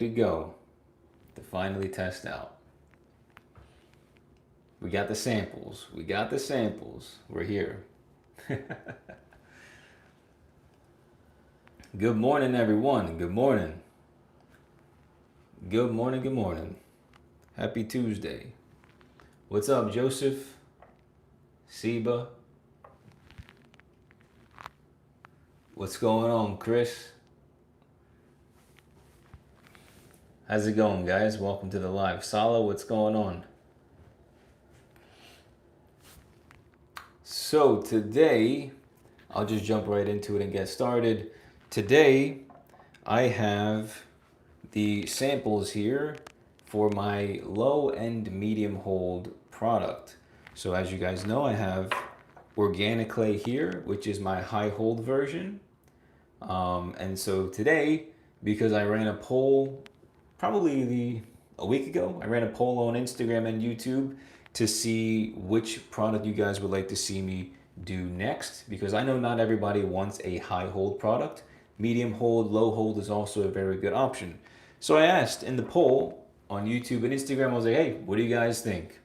to go to finally test out. We got the samples. We got the samples. We're here. Good morning, everyone. Good morning. Good morning. Good morning. Happy Tuesday. What's up, Joseph? Seba? What's going on, Chris? How's it going, guys? Welcome to the live. Sala, what's going on? So today, I'll just jump right into it and get started. Today, I have the samples here for my low and medium hold product. So as you guys know, I have organic clay here, which is my high hold version. And so today, because I ran a poll probably a week ago, I ran a poll on Instagram and YouTube to see which product you guys would like to see me do next, because I know not everybody wants a high hold product. Medium hold, low hold is also a very good option. So I asked in the poll on YouTube and Instagram, I was like, hey, what do you guys think?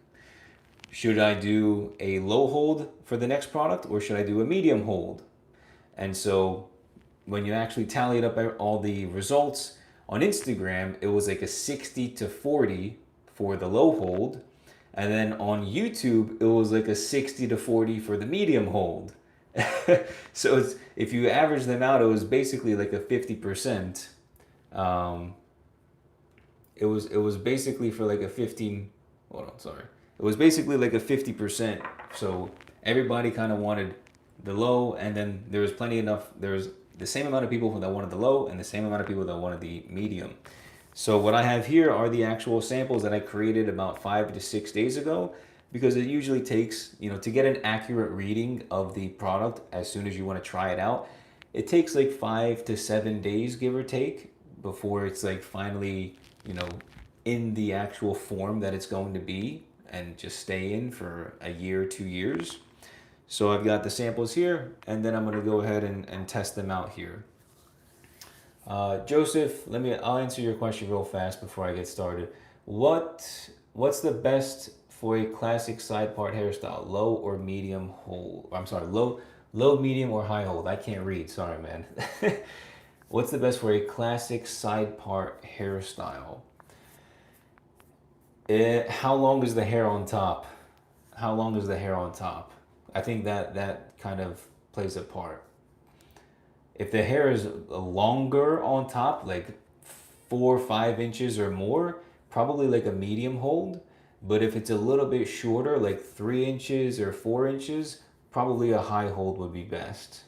Should I do a low hold for the next product, or should I do a medium hold? And so when you actually tallied up all the results on Instagram, it was like a 60-40 for the low hold. And then on YouTube, it was like a 60-40 for the medium hold. So if you average them out, it was basically like a 50%. It was basically for like a 15, hold on, sorry. It was basically like a 50%. So everybody kind of wanted the low, and then there was there's the same amount of people that wanted the low and the same amount of people that wanted the medium. So what I have here are the actual samples that I created about 5 to 6 days ago, because it usually takes, to get an accurate reading of the product as soon as you want to try it out, it takes like 5 to 7 days, give or take, before it's like finally, in the actual form that it's going to be and just stay in for a year, 2 years. So I've got the samples here, and then I'm going to go ahead and test them out here. Joseph, I'll answer your question real fast before I get started. What's the best for a classic side part hairstyle? Low or medium hold? I'm sorry, low, medium, or high hold? I can't read. Sorry, man. What's the best for a classic side part hairstyle? How long is the hair on top? How long is the hair on top? I think that kind of plays a part. If the hair is longer on top, like 4 or 5 inches or more, probably like a medium hold. But if it's a little bit shorter, like 3 inches or 4 inches, probably a high hold would be best.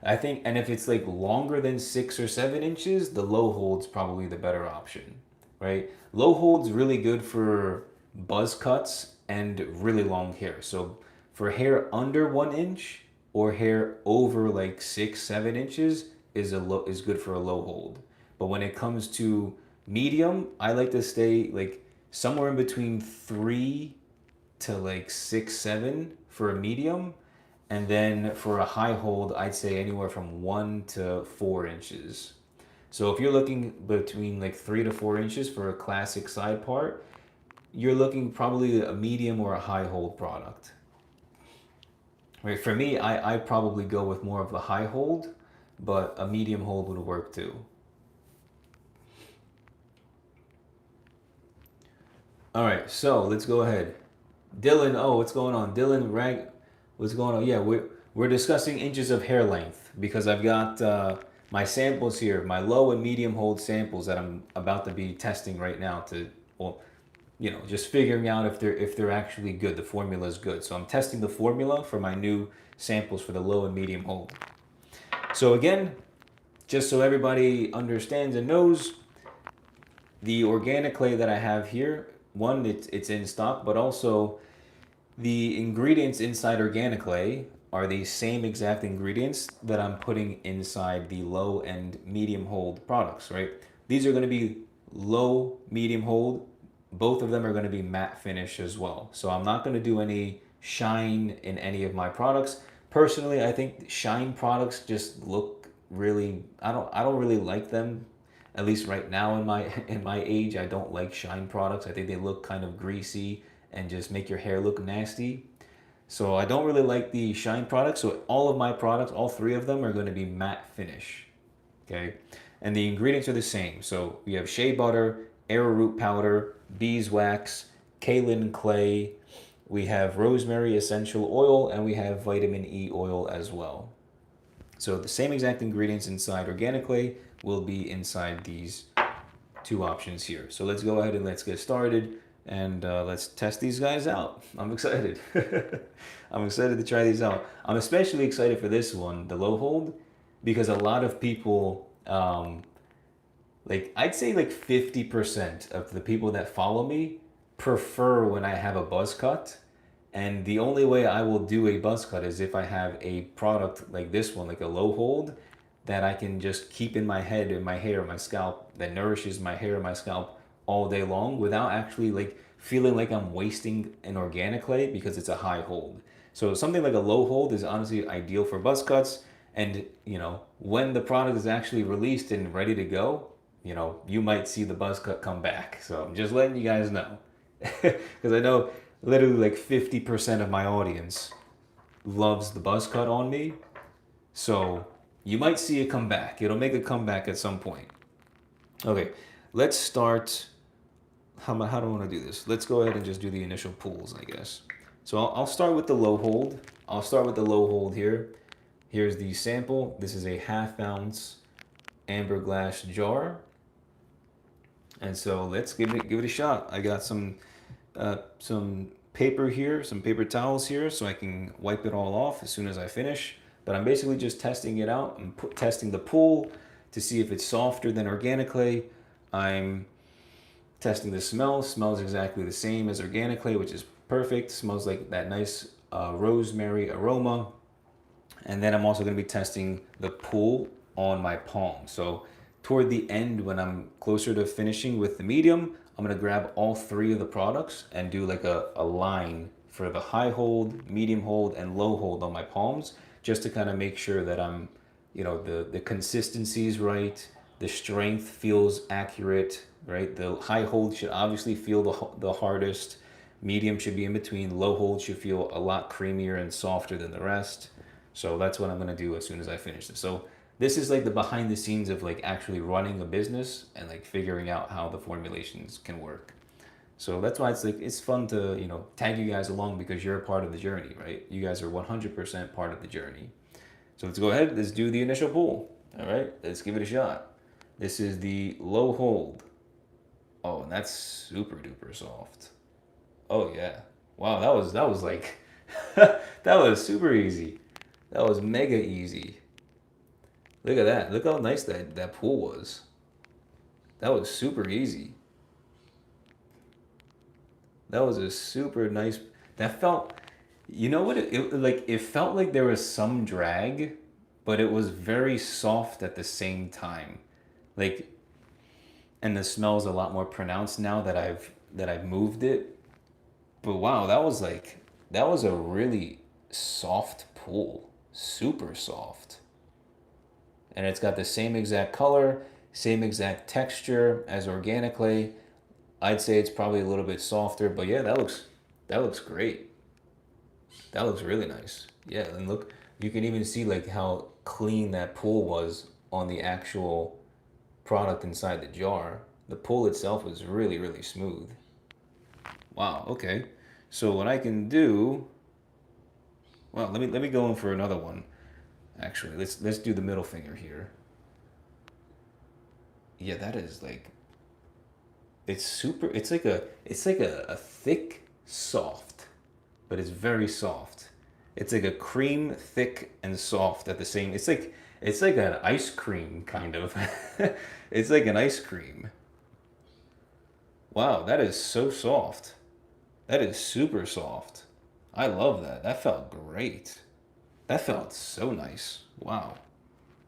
I think, and if it's like longer than 6 or 7 inches, the low hold's probably the better option, right? Low hold's really good for buzz cuts and really long hair. So for hair under 1 inch or hair over like 6, 7 inches is good for a low hold. But when it comes to medium, I like to stay like somewhere in between 3 to like 6, 7 for a medium. And then for a high hold, I'd say anywhere from 1 to 4 inches. So if you're looking between like 3 to 4 inches for a classic side part, you're looking probably a medium or a high hold product. Right, for me, I probably go with more of the high hold, but a medium hold would work too. All right, so let's go ahead. Dylan, oh, what's going on? Dylan, Rag, what's going on? Yeah, we're discussing inches of hair length, because I've got my samples here, my low and medium hold samples that I'm about to be testing right now to, well, just figuring out if they're actually good. The formula is good. So I'm testing the formula for my new samples for the low and medium hold. So again, just so everybody understands and knows, the organic clay that I have here, one, it's in stock, but also the ingredients inside organic clay are the same exact ingredients that I'm putting inside the low and medium hold products, right? These are going to be low, medium hold. Both of them are going to be matte finish as well. So I'm not going to do any shine in any of my products. Personally, I think shine products just look really, I don't really like them At least right now in my in my age, I don't like shine products. I think they look kind of greasy and just make your hair look nasty. So I don't really like the shine products. So all of my products, all three of them, are going to be matte finish. Okay, and the ingredients are the same. So we have shea butter, arrowroot powder, beeswax, kaolin clay. We have rosemary essential oil, and we have vitamin E oil as well. So the same exact ingredients inside organic clay will be inside these two options here. So let's go ahead and let's get started and let's test these guys out. I'm excited. I'm excited to try these out. I'm especially excited for this one, the low hold, because a lot of people, like I'd say like 50% of the people that follow me prefer when I have a buzz cut. And the only way I will do a buzz cut is if I have a product like this one, like a low hold, that I can just keep in my head, in my hair, my scalp, that nourishes my hair and my scalp all day long without actually like feeling like I'm wasting an organic clay because it's a high hold. So something like a low hold is honestly ideal for buzz cuts. And you know, when the product is actually released and ready to go, you know, you might see the buzz cut come back. So I'm just letting you guys know. Because I know literally like 50% of my audience loves the buzz cut on me. So you might see it come back. It'll make a comeback at some point. Okay, let's start. How do I want to do this? Let's go ahead and just do the initial pulls, I guess. So I'll start with the low hold. I'll start with the low hold here. Here's the sample. This is a 1/2 ounce amber glass jar. And so let's give it a shot. I got some paper here, some paper towels here, so I can wipe it all off as soon as I finish. But I'm basically just testing it out. I'm testing the pool to see if it's softer than organic clay. I'm testing the smell. Smells exactly the same as organic clay, which is perfect. Smells like that nice rosemary aroma. And then I'm also going to be testing the pool on my palm. So toward the end, when I'm closer to finishing with the medium, I'm going to grab all three of the products and do like a line for the high hold, medium hold, and low hold on my palms, just to kind of make sure that I'm, you know, the consistency is right, the strength feels accurate, right? The high hold should obviously feel the hardest, medium should be in between, low hold should feel a lot creamier and softer than the rest. So that's what I'm going to do as soon as I finish this. So this is like the behind the scenes of like actually running a business and like figuring out how the formulations can work. So that's why it's like it's fun to, you know, tag you guys along because you're a part of the journey, right? You guys are 100% part of the journey. So let's go ahead, let's do the initial pull. All right, let's give it a shot. This is the low hold. Oh, and that's super duper soft. Oh yeah. Wow, that was like that was super easy. That was mega easy. Look at that. Look how nice that pool was. That was super easy. That was a super nice. That felt, you know what? It felt like there was some drag, but it was very soft at the same time. Like, and the smell's a lot more pronounced now that I've moved it. But wow, that was a really soft pool. Super soft. And it's got the same exact color, same exact texture as organic clay. I'd say it's probably a little bit softer, but yeah, that looks great. That looks really nice. Yeah, and look, you can even see like how clean that pool was on the actual product inside the jar. The pool itself was really, really smooth. Wow, okay. So what I can do, well, let me go in for another one. Actually, let's do the middle finger here. Yeah, that is like it's super. It's like a thick soft, but it's very soft. It's like a cream, thick and soft at the same. It's like an ice cream kind of. It's like an ice cream. Wow, that is so soft. That is super soft. I love that. That felt great. That felt so nice. Wow.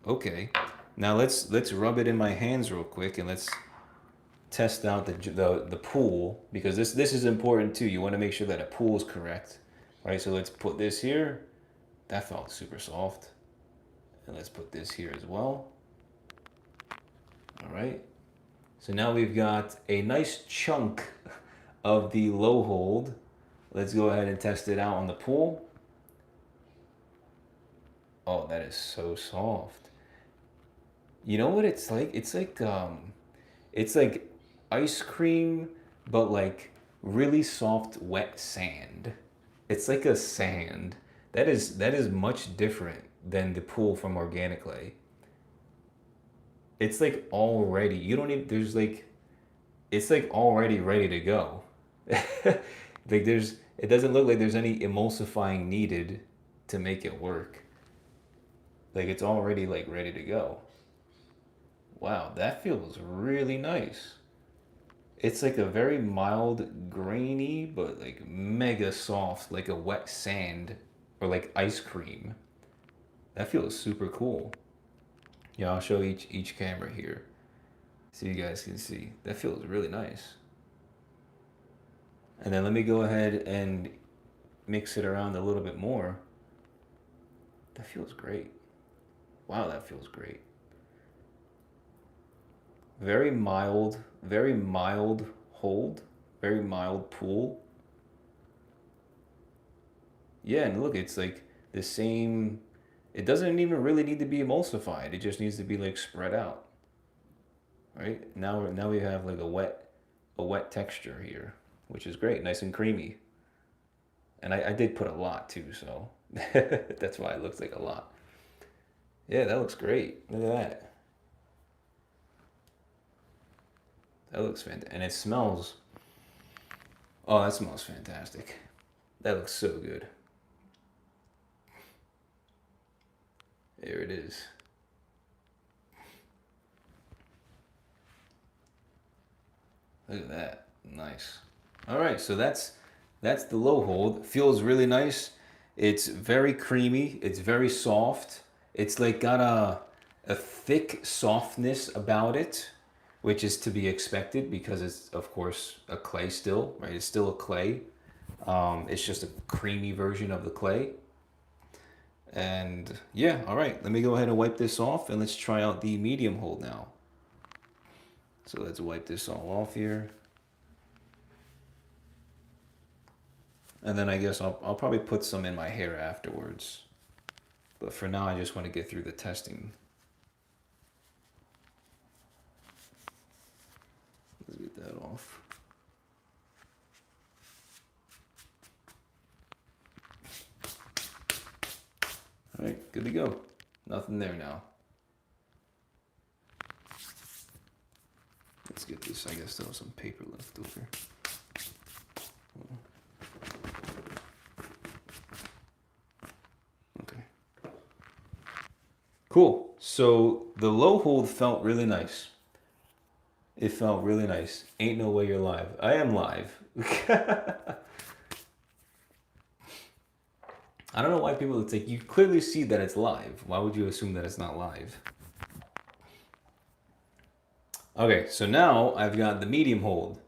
Okay. Now let's rub it in my hands real quick and let's test out the pool because this is important too. You want to make sure that a pool is correct. Right? So let's put this here. That felt super soft. And let's put this here as well. All right. So now we've got a nice chunk of the low hold. Let's go ahead and test it out on the pool. Oh, that is so soft. You know what it's like? It's like ice cream, but like really soft, wet sand. It's like a sand. That is much different than the pool from Organic Clay. It's like already, you don't even, there's like, it's like already ready to go. Like it doesn't look like there's any emulsifying needed to make it work. Like it's already like ready to go. Wow, that feels really nice. It's like a very mild, grainy, but like mega soft, like a wet sand or like ice cream. That feels super cool. Yeah, I'll show each camera here so you guys can see. That feels really nice. And then let me go ahead and mix it around a little bit more. That feels great. Wow, that feels great. Very mild hold, very mild pull. Yeah, and look, it's like the same. It doesn't even really need to be emulsified. It just needs to be like spread out. Right? Now we have like a wet texture here, which is great, nice and creamy. And I did put a lot too, so that's why it looks like a lot. Yeah, that looks great. Look at that. That looks fantastic. And it smells. Oh, that smells fantastic. That looks so good. There it is. Look at that. Nice. All right, so that's the low hold. Feels really nice. It's very creamy. It's very soft. It's like got a thick softness about it, which is to be expected because it's of course a clay still, right? It's still a clay. It's just a creamy version of the clay. And yeah, all right. Let me go ahead and wipe this off and let's try out the medium hold now. So let's wipe this all off here. And then I guess I'll probably put some in my hair afterwards. But for now, I just want to get through the testing. Let's get that off. All right, good to go. Nothing there now. Let's get this. I guess there was some paper left over. Okay. Cool. So the low hold felt really nice. It felt really nice. Ain't no way you're live. I am live. I don't know why people, it's like, you clearly see that it's live. Why would you assume that it's not live? Okay, so now I've got the medium hold.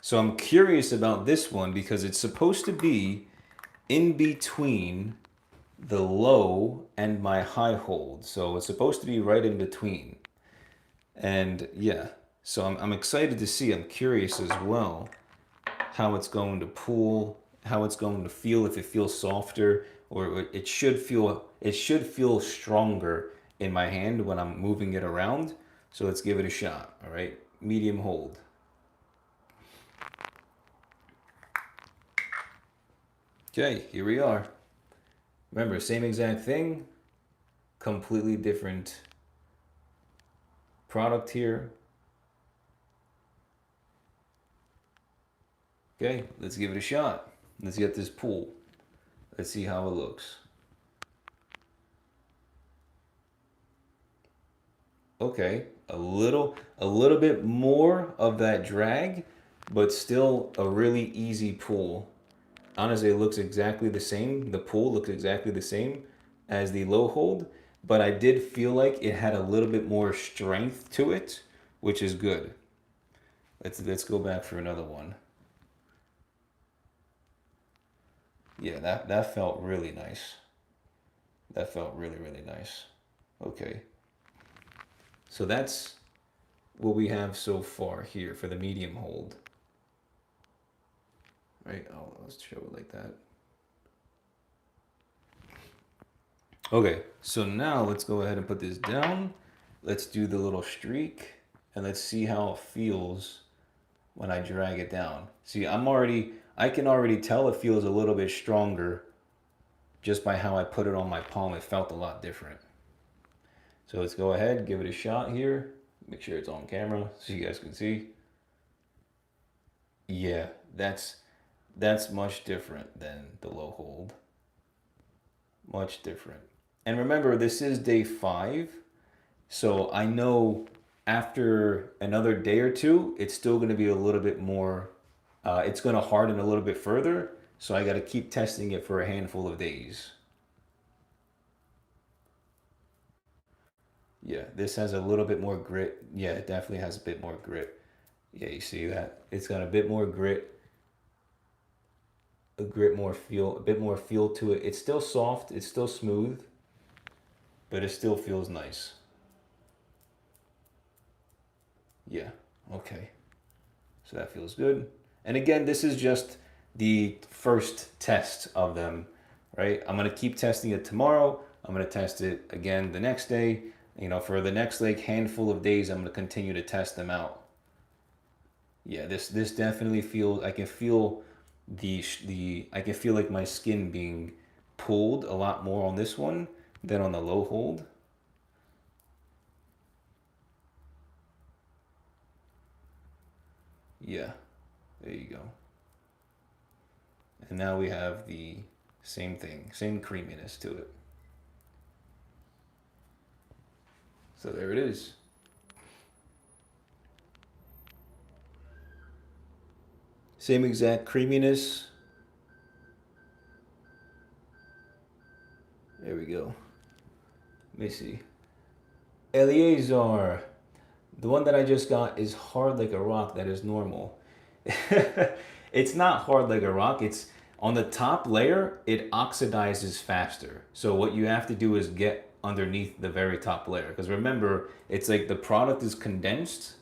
So I'm curious about this one because it's supposed to be in between the low and my high hold. So it's supposed to be right in between. And yeah, so I'm excited to see. I'm curious as well how it's going to pull, how it's going to feel, if it feels softer, or it should feel stronger in my hand when I'm moving it around. So let's give it a shot. All right, medium hold. Okay, here we are. Remember, same exact thing, completely different product here. Okay, let's give it a shot. Let's get this pool. Let's see how it looks. Okay, a little bit more of that drag, but still a really easy pull. Honestly, it looks exactly the same. The pull looks exactly the same as the low hold, but I did feel like it had a little bit more strength to it, which is good. Let's go back for another one. Yeah, that felt really nice. That felt really, really nice. Okay. So what we have so far here for the medium hold. Right, oh, let's show it like that. Okay, so now let's go ahead and put this down. Let's do the little streak and let's see how it feels when I drag it down. See, I can already tell it feels a little bit stronger just by how I put it on my palm. It felt a lot different. So let's go ahead, give it a shot here. Make sure it's on camera so you guys can see. Yeah, that's much different than the low hold. Much different. And remember, this is day 5. So I know after another day or two, it's still going to be a little bit more, it's going to harden a little bit further. So I got to keep testing it for a handful of days. Yeah, this has a little bit more grit. Yeah, it definitely has a bit more grit. Yeah, you see that? It's got a bit more grit, a bit more feel to it. It's still soft, it's still smooth, but it still feels nice. Yeah, okay. So that feels good. And again, this is just the first test of them, right? I'm gonna keep testing it tomorrow. I'm gonna test it again the next day. You know, for the next like handful of days, I'm gonna continue to test them out. Yeah, this definitely feels. I can feel I can feel like my skin being pulled a lot more on this one than on the low hold. Yeah, there you go. And now we have the same thing, same creaminess to it. So there it is. Same exact creaminess. There we go. Let me see. Eleazar. The one that I just got is hard like a rock. That is normal. It's not hard like a rock. It's on the top layer, it oxidizes faster. So what you have to do is get underneath the very top layer. Because remember, it's like the product is condensed,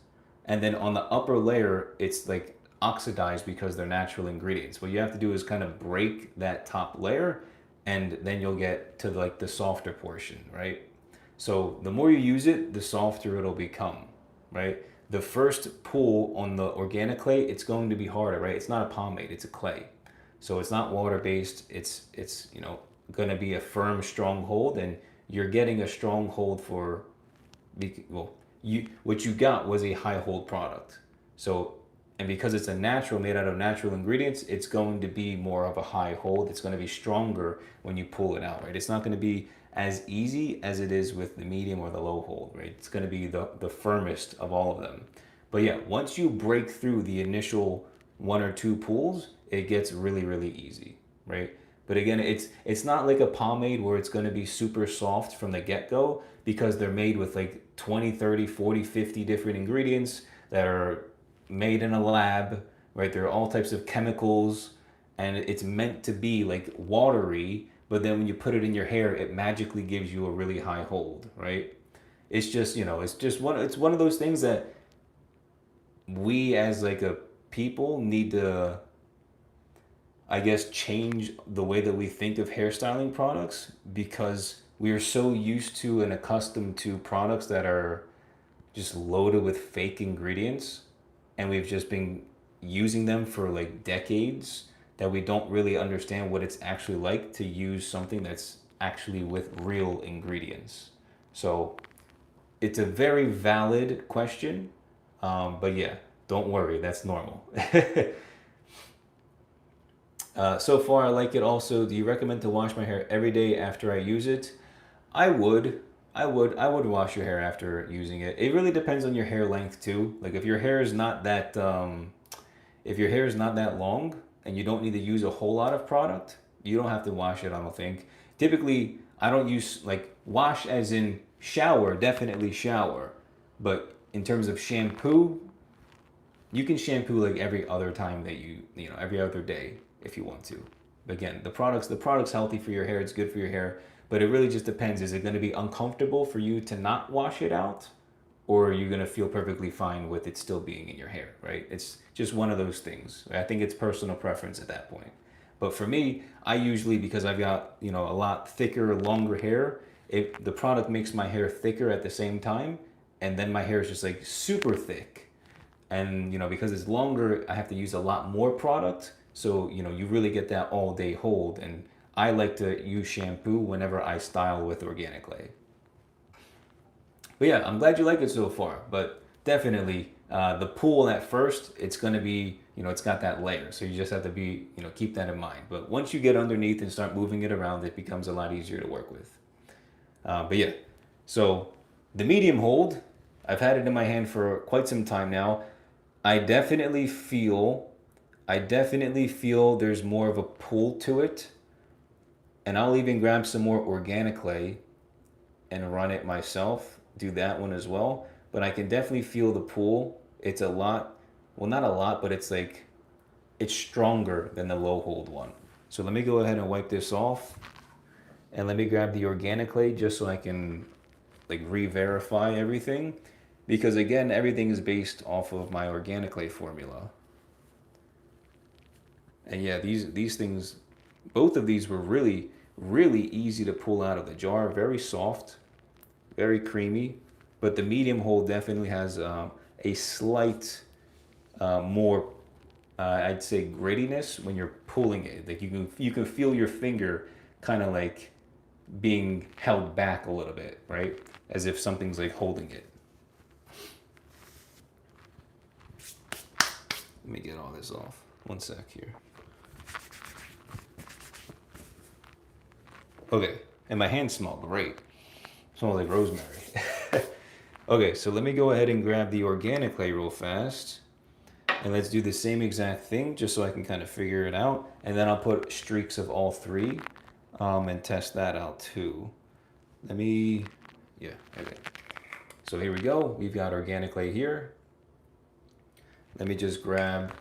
and then on the upper layer, it's like oxidized because they're natural ingredients. What you have to do is kind of break that top layer, and then you'll get to like the softer portion, right? So the more you use it, the softer it'll become, right? The first pull on the organic clay, it's going to be harder, right? It's not a pomade, it's a clay. So it's not water based. It's you know going to be a firm, strong hold, and you're getting a strong hold for, well, you what you got was a high hold product. So, and because it's a natural, made out of natural ingredients, it's going to be more of a high hold. It's going to be stronger when you pull it out, right? It's not going to be as easy as it is with the medium or the low hold, right? It's going to be the firmest of all of them. But yeah, once you break through the initial 1 or 2 pulls, it gets really, really easy, right? But again, it's not like a pomade where it's going to be super soft from the get-go, because they're made with like 20, 30, 40, 50 different ingredients that are made in a lab, right? There are all types of chemicals, and it's meant to be like watery, but then when you put it in your hair, it magically gives you a really high hold, right? It's just, you know, it's one of those things that we as like a people need to, I guess, change the way that we think of hairstyling products, because we are so used to and accustomed to products that are just loaded with fake ingredients, and we've just been using them for like decades, that we don't really understand what it's actually like to use something that's actually with real ingredients. So it's a very valid question, but yeah, don't worry, that's normal. So far, I like it also. Do you recommend to wash my hair every day after I use it? I would. I would wash your hair after using it. It really depends on your hair length too. Like if your hair is not that, if your hair is not that long and you don't need to use a whole lot of product, you don't have to wash it, I don't think. Typically, I don't use like wash as in shower, definitely shower. But in terms of shampoo, you can shampoo like every other time that you know, every other day if you want to. Again, the product's healthy for your hair, it's good for your hair, but it really just depends. Is it going to be uncomfortable for you to not wash it out? or you're gonna feel perfectly fine with it still being in your hair, right? It's just one of those things. I think it's personal preference at that point. But for me, I usually, because I've got, you know, a lot thicker, longer hair, the product makes my hair thicker at the same time, and then my hair is just like super thick. And, you know, because it's longer, I have to use a lot more product. So, you know, you really get that all day hold. And I like to use shampoo whenever I style with organic clay. But yeah, I'm glad you like it so far. But definitely, the pool at first, it's gonna be, you know, it's got that layer. So you just have to be, you know, keep that in mind. But once you get underneath and start moving it around, it becomes a lot easier to work with. But yeah, so the medium hold, I've had it in my hand for quite some time now. I definitely feel, I definitely feel there's more of a pull to it. And I'll even grab some more organic clay and run it myself, do that one as well. But I can definitely feel the pull. It's a lot, well, not a lot, but it's like, it's stronger than the low hold one. So let me go ahead and wipe this off. And let me grab the organic clay just so I can like re-verify everything. Because again, everything is based off of my organic clay formula. And yeah, these things, both of these were really easy to pull out of the jar. Very soft, very creamy. But the medium hold definitely has a slight more, I'd say, grittiness when you're pulling it. Like you can feel your finger kind of like being held back a little bit, right? As if something's like holding it. Let me get all this off. One sec here. Okay, and my hands smell great. Smell like rosemary. Okay, so let me go ahead and grab the organic clay real fast. And let's do the same exact thing just so I can kind of figure it out. And then I'll put streaks of all three and test that out too. Let me, yeah, okay. So here we go. We've got organic clay here. Let me just grab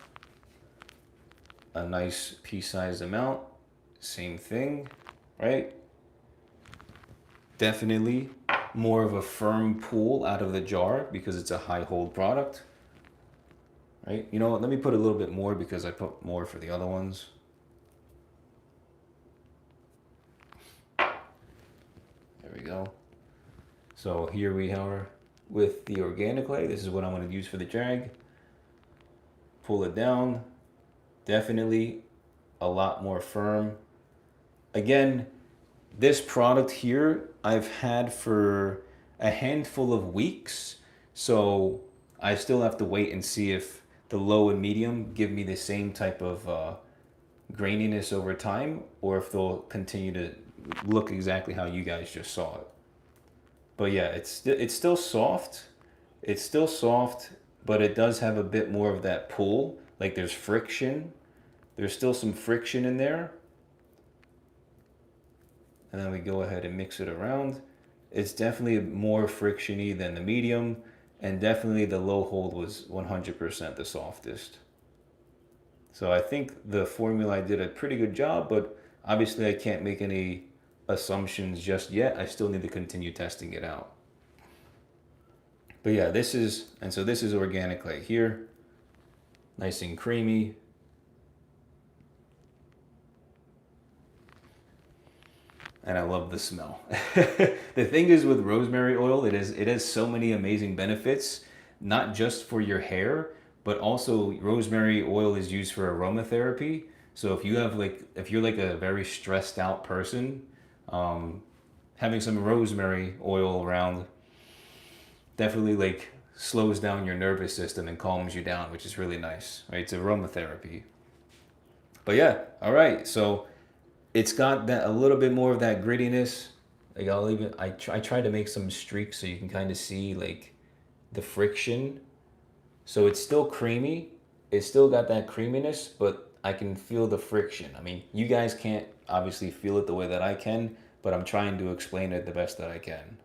a nice pea-sized amount. Same thing, right? Definitely more of a firm pull out of the jar because it's a high hold product. Right? You know what? Let me put a little bit more because I put more for the other ones. There we go. So here we are with the organic clay. This is what I'm going to use for the drag. Pull it down. Definitely a lot more firm. Again, this product here I've had for a handful of weeks. So I still have to wait and see if the low and medium give me the same type of graininess over time, or if they'll continue to look exactly how you guys just saw it. But yeah, it's still soft. It's still soft, but it does have a bit more of that pull. Like there's friction. There's still some friction in there. And then we go ahead and mix it around. It's definitely more frictiony than the medium. And definitely the low hold was 100% the softest. So I think the formula did a pretty good job, but obviously I can't make any assumptions just yet. I still need to continue testing it out. But yeah, this is organic clay here. Nice and creamy. And I love the smell. The thing is with rosemary oil, it has so many amazing benefits, not just for your hair, but also rosemary oil is used for aromatherapy. So if you're like a very stressed out person, having some rosemary oil around definitely like slows down your nervous system and calms you down, which is really nice, right? It's aromatherapy. But yeah, all right. So it's got that a little bit more of that grittiness. Like I try to make some streaks so you can kind of see like the friction. So it's still creamy. It's still got that creaminess, but I can feel the friction. I mean, you guys can't obviously feel it the way that I can, but I'm trying to explain it the best that I can.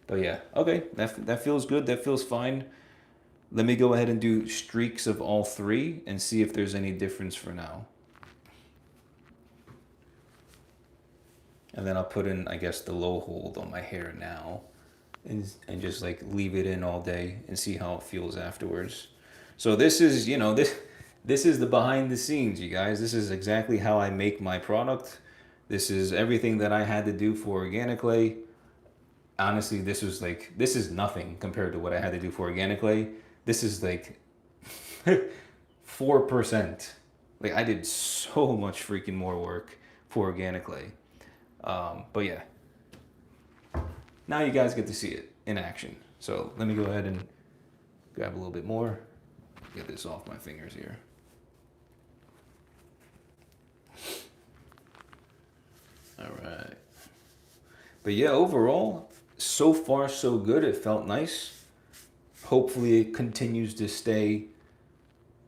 But yeah, okay, that feels good. That feels fine. Let me go ahead and do streaks of all three and see if there's any difference for now. And then I'll put in, I guess, the low hold on my hair now. and just like leave it in all day and see how it feels afterwards. So this is, you know, this is the behind the scenes, you guys. This is exactly how I make my product. This is everything that I had to do for organic clay. Honestly, this is nothing compared to what I had to do for organic clay. This is like 4%. Like I did so much freaking more work for organic clay. But yeah, now you guys get to see it in action. So let me go ahead and grab a little bit more. Get this off my fingers here. All right. But yeah, overall, so far so good. It felt nice. Hopefully it continues to stay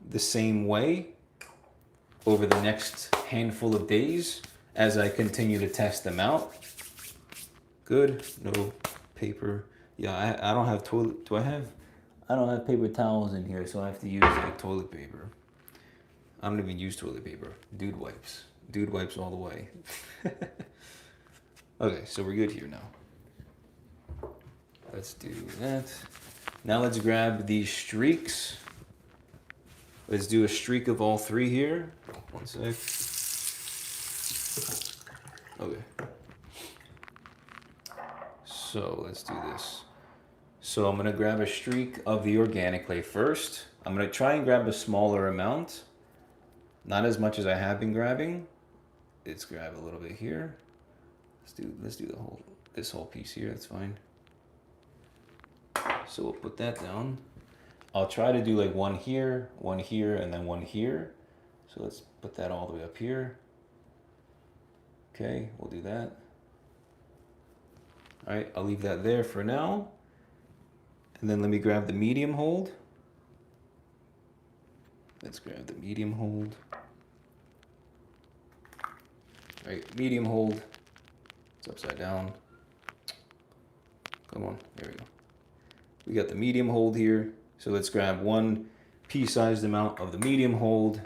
the same way over the next handful of days as I continue to test them out. Good. No paper. Yeah, I don't have toilet. Do I have? I don't have paper towels in here, so I have to use like toilet paper. I don't even use toilet paper. Dude wipes. Dude wipes all the way. Okay, so we're good here now. Let's do that. Now let's grab these streaks. Let's do a streak of all three here. One sec. Okay. So let's do this. So I'm gonna grab a streak of the organic clay first. I'm gonna try and grab a smaller amount. Not as much as I have been grabbing. Let's grab a little bit here. Let's do this whole piece here, that's fine. So we'll put that down. I'll try to do like one here, and then one here. So let's put that all the way up here. Okay, we'll do that. All right, I'll leave that there for now. And then let me grab the medium hold. Let's grab the medium hold. All right, medium hold. It's upside down. Come on, there we go. We got the medium hold here. So let's grab one pea-sized amount of the medium hold.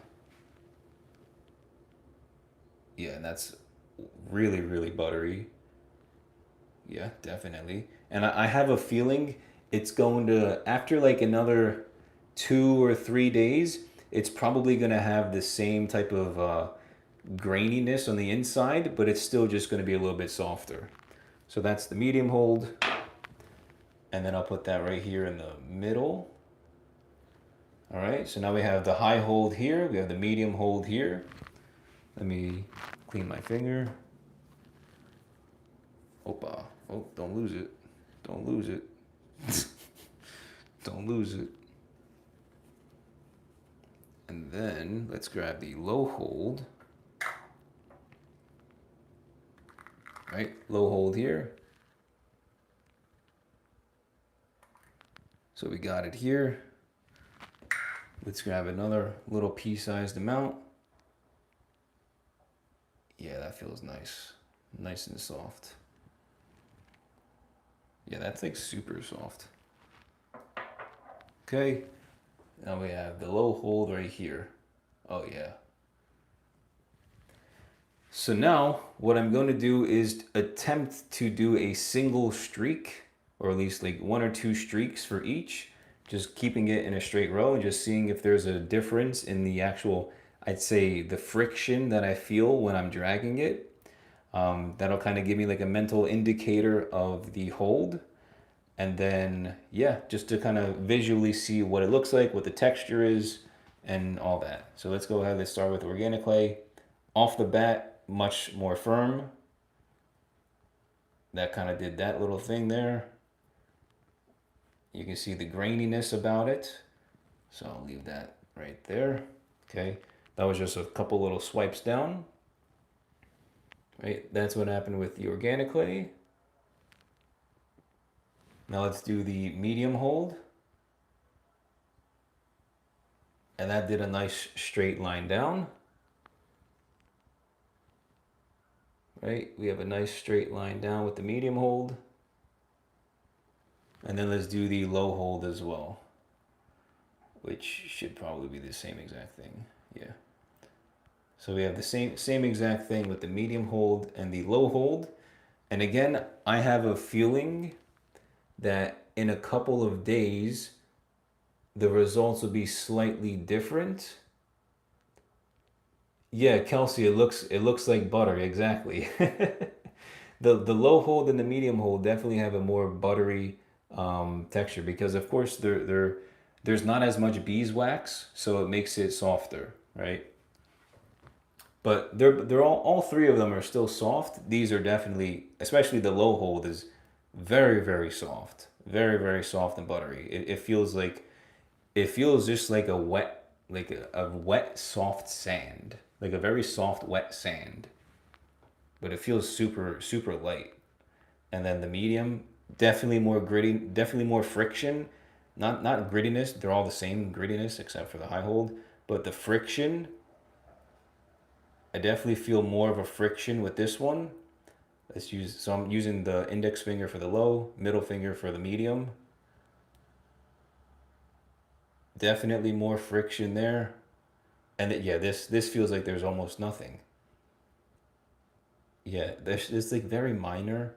Yeah, and that's really, really buttery. Yeah, definitely. And I have a feeling it's going to, after like another 2 or 3 days, it's probably going to have the same type of graininess on the inside, but it's still just going to be a little bit softer. So that's the medium hold. And then I'll put that right here in the middle. All right, so now we have the high hold here. We have the medium hold here. Let me clean my finger. Opa. Oh, don't lose it. Don't lose it. Don't lose it. And then let's grab the low hold. Right, low hold here. So we got it here. Let's grab another little pea-sized amount. Yeah, that feels nice. Nice and soft. Yeah, that's like super soft. Okay. Now we have the low hold right here. Oh yeah. So now what I'm going to do is attempt to do a single streak, or at least like 1 or 2 streaks for each, just keeping it in a straight row and just seeing if there's a difference in the actual, I'd say, the friction that I feel when I'm dragging it. That'll kind of give me like a mental indicator of the hold. And then, yeah, just to kind of visually see what it looks like, what the texture is, and all that. So let's go ahead, let's start with organic clay. Off the bat, much more firm. That kind of did that little thing there. You can see the graininess about it. So I'll leave that right there. Okay, that was just a couple little swipes down. Right, that's what happened with the organic clay. Now let's do the medium hold. And that did a nice straight line down. Right, we have a nice straight line down with the medium hold. And then let's do the low hold as well, which should probably be the same exact thing. Yeah. So we have the same exact thing with the medium hold and the low hold. And again, I have a feeling that in a couple of days, the results will be slightly different. Yeah, Kelsey, it looks like butter, exactly. The low hold and the medium hold definitely have a more buttery texture because of course there's not as much beeswax, so it makes it softer, right? But they're all three of them are still soft. These are definitely, especially the low hold is very, very soft. Very, very soft and buttery. It feels like it feels just like a wet, like a wet soft sand. Like a very soft wet sand. But it feels super, super light. And then the medium, definitely more gritty, definitely more friction. Not grittiness, they're all the same grittiness except for the high hold. But the friction, I definitely feel more of a friction with this one. So I'm using the index finger for the low, middle finger for the medium. Definitely more friction there. And yeah, this feels like there's almost nothing. Yeah, there's it's like very minor,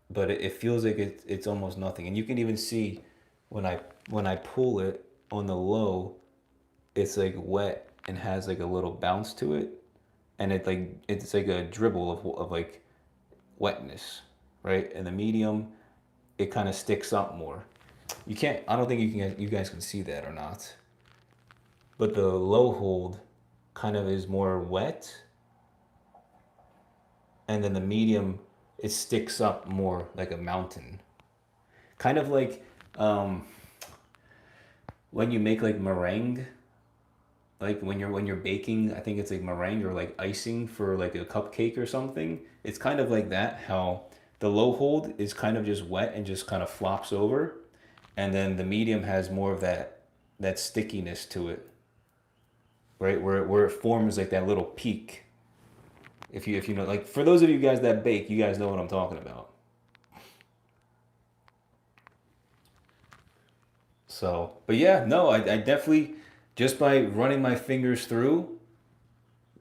but it feels like it's almost nothing. And you can even see when I pull it on the low, it's like wet and has like a little bounce to it, and it's like a dribble of like wetness, right? And the medium, it kind of sticks up more. You can't. I don't think you guys can see that or not. But the low hold kind of is more wet, and then the medium, it sticks up more like a mountain. Kind of like um, when you make like meringue, like when you're baking, I think it's like meringue or like icing for like a cupcake or something. It's kind of like that. How the low hold is kind of just wet and just kind of flops over, and then the medium has more of that stickiness to it, right? Where it forms like that little peak. If you know, like for those of you guys that bake, you guys know what I'm talking about. So, but yeah, no, I definitely, just by running my fingers through,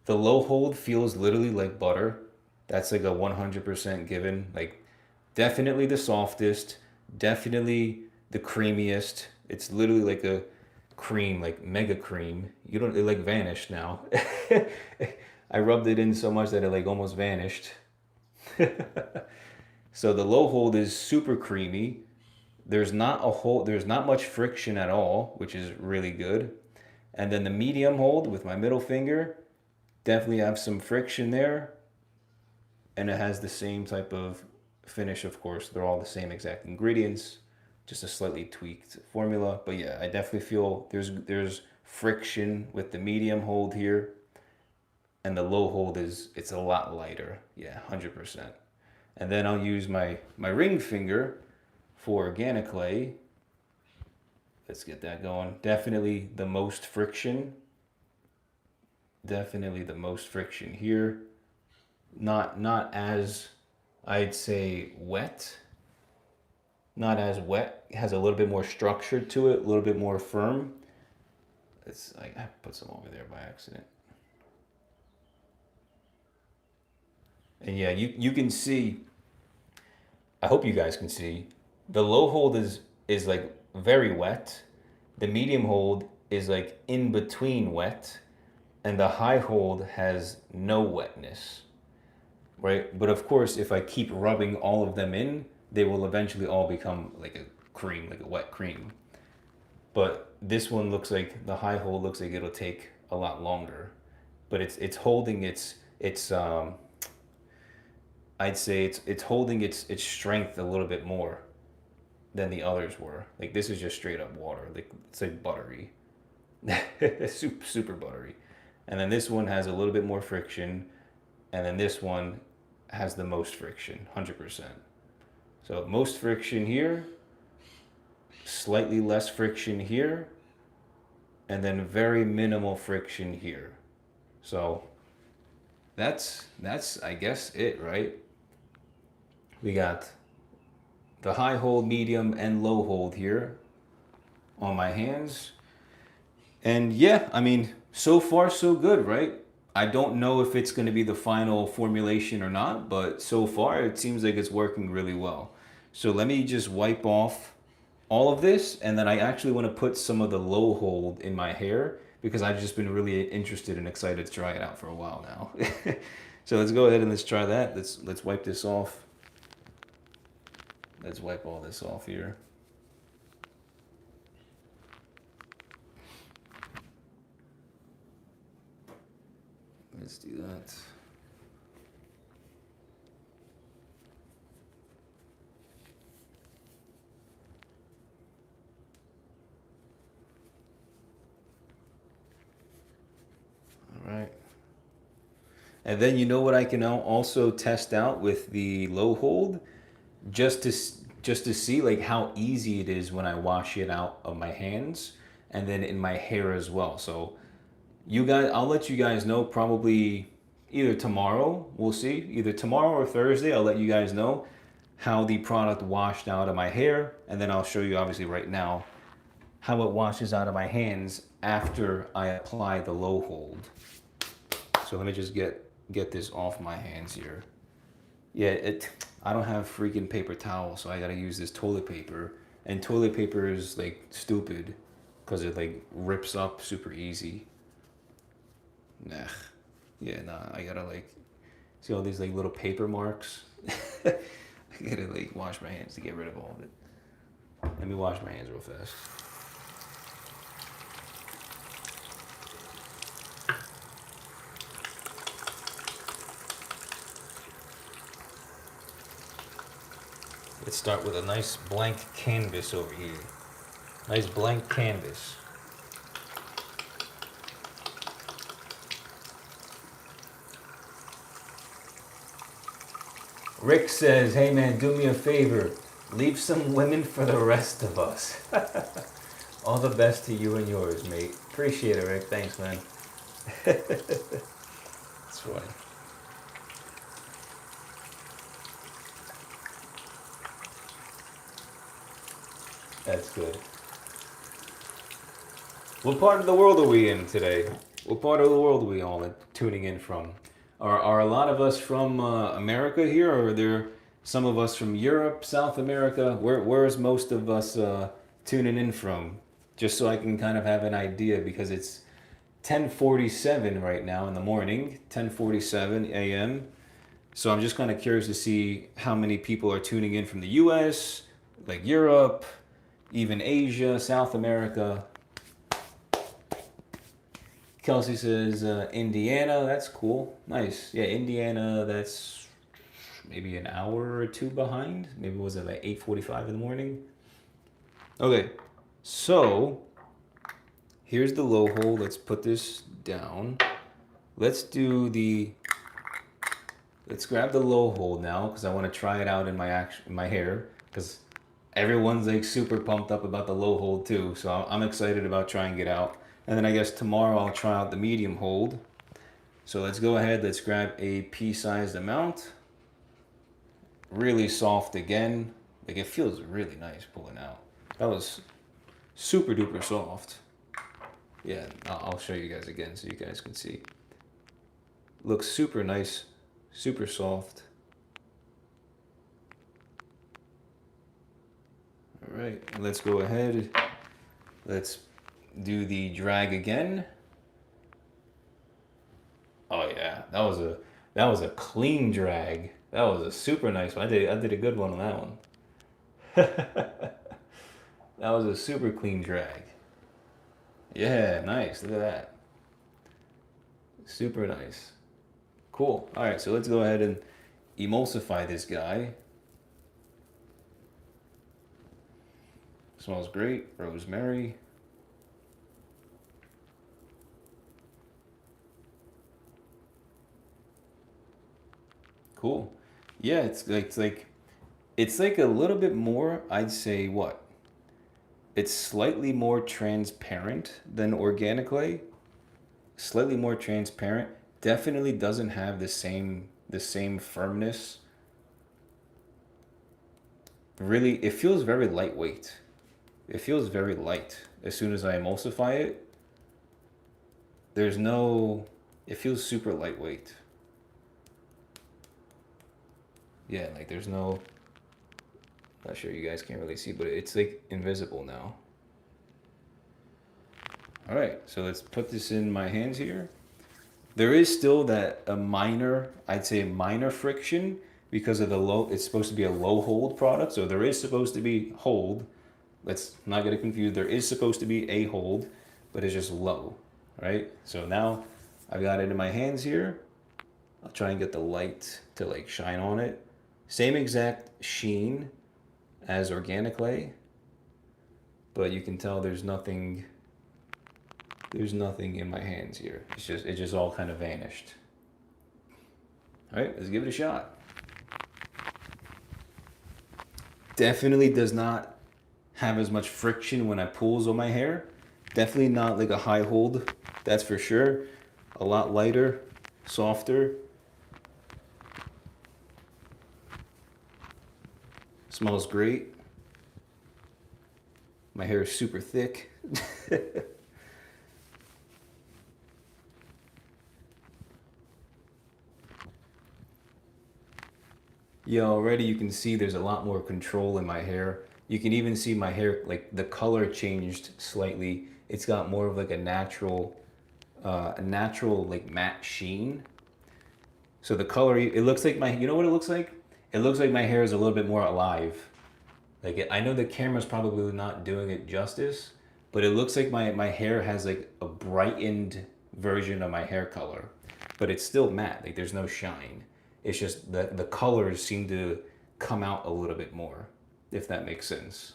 the low hold feels literally like butter. That's like a 100% given. Like, definitely the softest, definitely the creamiest. It's literally like a cream, like mega cream. You don't, it like vanished now. I rubbed it in so much that it like almost vanished. So the low hold is super creamy. There's not much friction at all, which is really good. And then the medium hold with my middle finger, definitely have some friction there, and it has the same type of finish, of course. They're all the same exact ingredients, just a slightly tweaked formula. But yeah, I definitely feel there's friction with the medium hold here, and the low hold it's a lot lighter. Yeah, 100%. And then I'll use my ring finger for organic clay. Let's get that going. Definitely the most friction. Definitely the most friction here. Not as, I'd say, wet. Not as wet. It has a little bit more structure to it, a little bit more firm. It's like I put some over there by accident. And yeah, you can see, I hope you guys can see, the low hold is like very wet. The medium hold is like in between wet, and the high hold has no wetness, right? But of course, if I keep rubbing all of them in, they will eventually all become like a cream, like a wet cream. But this one looks like the high hold looks like it'll take a lot longer, but it's holding its I'd say it's holding its strength a little bit more than the others were. Like this is just straight up water. Like it's like buttery, super super buttery. And then this one has a little bit more friction, and then this one has the most friction, 100%. So most friction here, slightly less friction here, and then very minimal friction here. So that's I guess it, right? We got the high hold, medium, and low hold here on my hands. And yeah, I mean, so far so good, right? I don't know if it's going to be the final formulation or not, but so far it seems like it's working really well. So let me just wipe off all of this, and then I actually want to put some of the low hold in my hair because I've just been really interested and excited to try it out for a while now. So let's go ahead and let's try that. Let's wipe this off. Let's wipe all this off here. Let's do that. All right. And then you know what I can now also test out with the low hold, just to see like how easy it is when I wash it out of my hands and then in my hair as well. So you guys, I'll let you guys know probably either tomorrow, we'll see, either tomorrow or Thursday, I'll let you guys know how the product washed out of my hair, and then I'll show you obviously right now how it washes out of my hands after I apply the low hold. So let me just get this off my hands here. Yeah, I don't have freaking paper towel, so I gotta use this toilet paper. And toilet paper is like stupid because it like rips up super easy. Nah. Yeah, nah, I gotta like see all these like little paper marks. I gotta like wash my hands to get rid of all of it. Let me wash my hands real fast. Let's start with a nice blank canvas over here. Nice blank canvas. Rick says, hey man, do me a favor. Leave some women for the rest of us. All the best to you and yours, mate. Appreciate it, Rick. Thanks, man. It's funny. That's good. What part of the world are we in today? What part of the world are we all tuning in from? Are a lot of us from America here, or are there some of us from Europe, South America? Where is most of us tuning in from? Just so I can kind of have an idea, because it's 10:47 right now in the morning, 10:47 a.m. So I'm just kind of curious to see how many people are tuning in from the U.S., like Europe, even Asia, South America. Kelsey says Indiana, that's cool. Nice. Yeah, Indiana, that's maybe an hour or two behind. Maybe was it like 8:45 in the morning? Okay, so here's the low hold. Let's put this down. Let's grab the low hold now, because I want to try it out in my hair, because everyone's like super pumped up about the low hold too. So I'm excited about trying it out. And then I guess tomorrow I'll try out the medium hold. So let's go ahead, let's grab a pea-sized amount. Really soft again. Like it feels really nice pulling out. That was super duper soft. Yeah, I'll show you guys again so you guys can see. Looks super nice, super soft. All right, let's go ahead. Let's do the drag again. Oh yeah, that was a clean drag. That was a super nice one. I did a good one on that one. That was a super clean drag. Yeah, nice. Look at that. Super nice. Cool. All right, so let's go ahead and emulsify this guy. Smells great. Rosemary. Cool. Yeah, it's like a little bit more, I'd say what? It's slightly more transparent than organic clay. Slightly more transparent. Definitely doesn't have the same firmness. Really, it feels very lightweight. It feels very light as soon as I emulsify it. It feels super lightweight. Yeah, like there's no Not sure you guys can't really see, but it's like invisible now. All right, so let's put this in my hands here. There is still that a minor, I'd say minor friction because of the low, it's supposed to be a low hold product. So there is supposed to be hold. Let's not get it confused. There is supposed to be a hold, but it's just low, right? So now I've got it in my hands here. I'll try and get the light to like shine on it. Same exact sheen as organic clay, but you can tell there's nothing in my hands here. It just all kind of vanished. All right, let's give it a shot. Definitely does not have as much friction when I pulls on my hair. Definitely not like a high hold, that's for sure. A lot lighter, softer. Smells great. My hair is super thick. Yeah, already you can see there's a lot more control in my hair. You can even see my hair, like the color changed slightly. It's got more of like a natural like matte sheen. So the color, it looks like you know what it looks like? It looks like my hair is a little bit more alive. Like I know the camera's probably not doing it justice, but it looks like my hair has like a brightened version of my hair color, but it's still matte. Like there's no shine. It's just the colors seem to come out a little bit more, if that makes sense.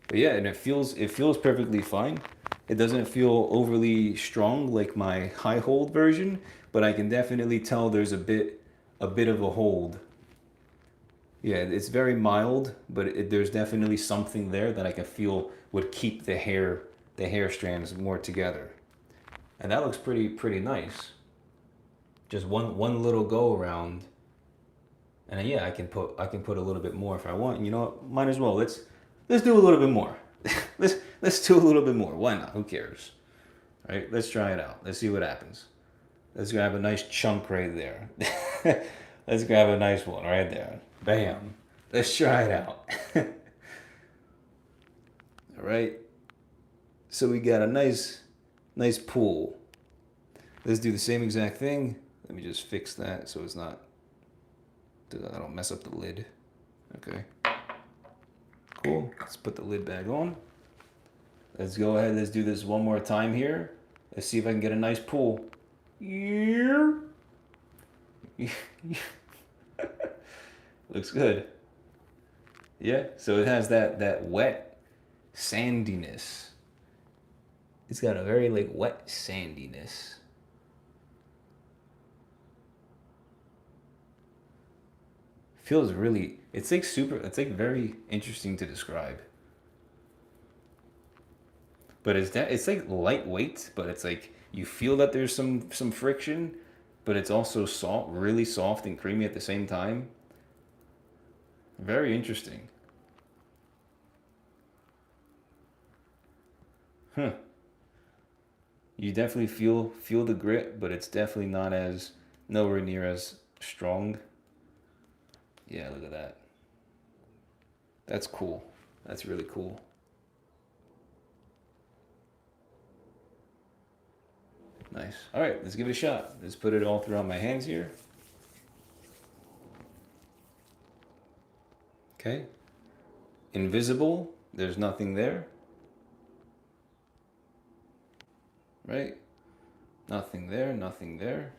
But yeah, and it feels perfectly fine. It doesn't feel overly strong like my high hold version, but I can definitely tell there's a bit of a hold. Yeah, it's very mild, but there's definitely something there that I can feel would keep the hair strands more together. And that looks pretty nice. Just one little go around. And then, yeah, I can put a little bit more if I want. And you know what? Might as well. Let's do a little bit more. let's do a little bit more. Why not? Who cares? All right, let's try it out. Let's see what happens. Let's grab a nice chunk right there. Let's grab a nice one right there. Bam. Let's try it out. All right. So we got a nice pool. Let's do the same exact thing. Let me just fix that so it's not, I don't mess up the lid. Okay. Cool. Let's put the lid back on. Let's go ahead. Let's do this one more time here. Let's see if I can get a nice pull. Yeah. Looks good. Yeah. So it has that wet sandiness. It's got a very like wet sandiness. Feels really, it's like very interesting to describe. But it's like lightweight, but it's like you feel that there's some friction, but it's also soft, really soft and creamy at the same time. Very interesting. Huh. You definitely feel the grit, but it's definitely not as, nowhere near as strong. Yeah, look at that. That's cool. That's really cool. Nice. All right, let's give it a shot. Let's put it all throughout my hands here. Okay. Invisible. There's nothing there. Right? Nothing there, nothing there.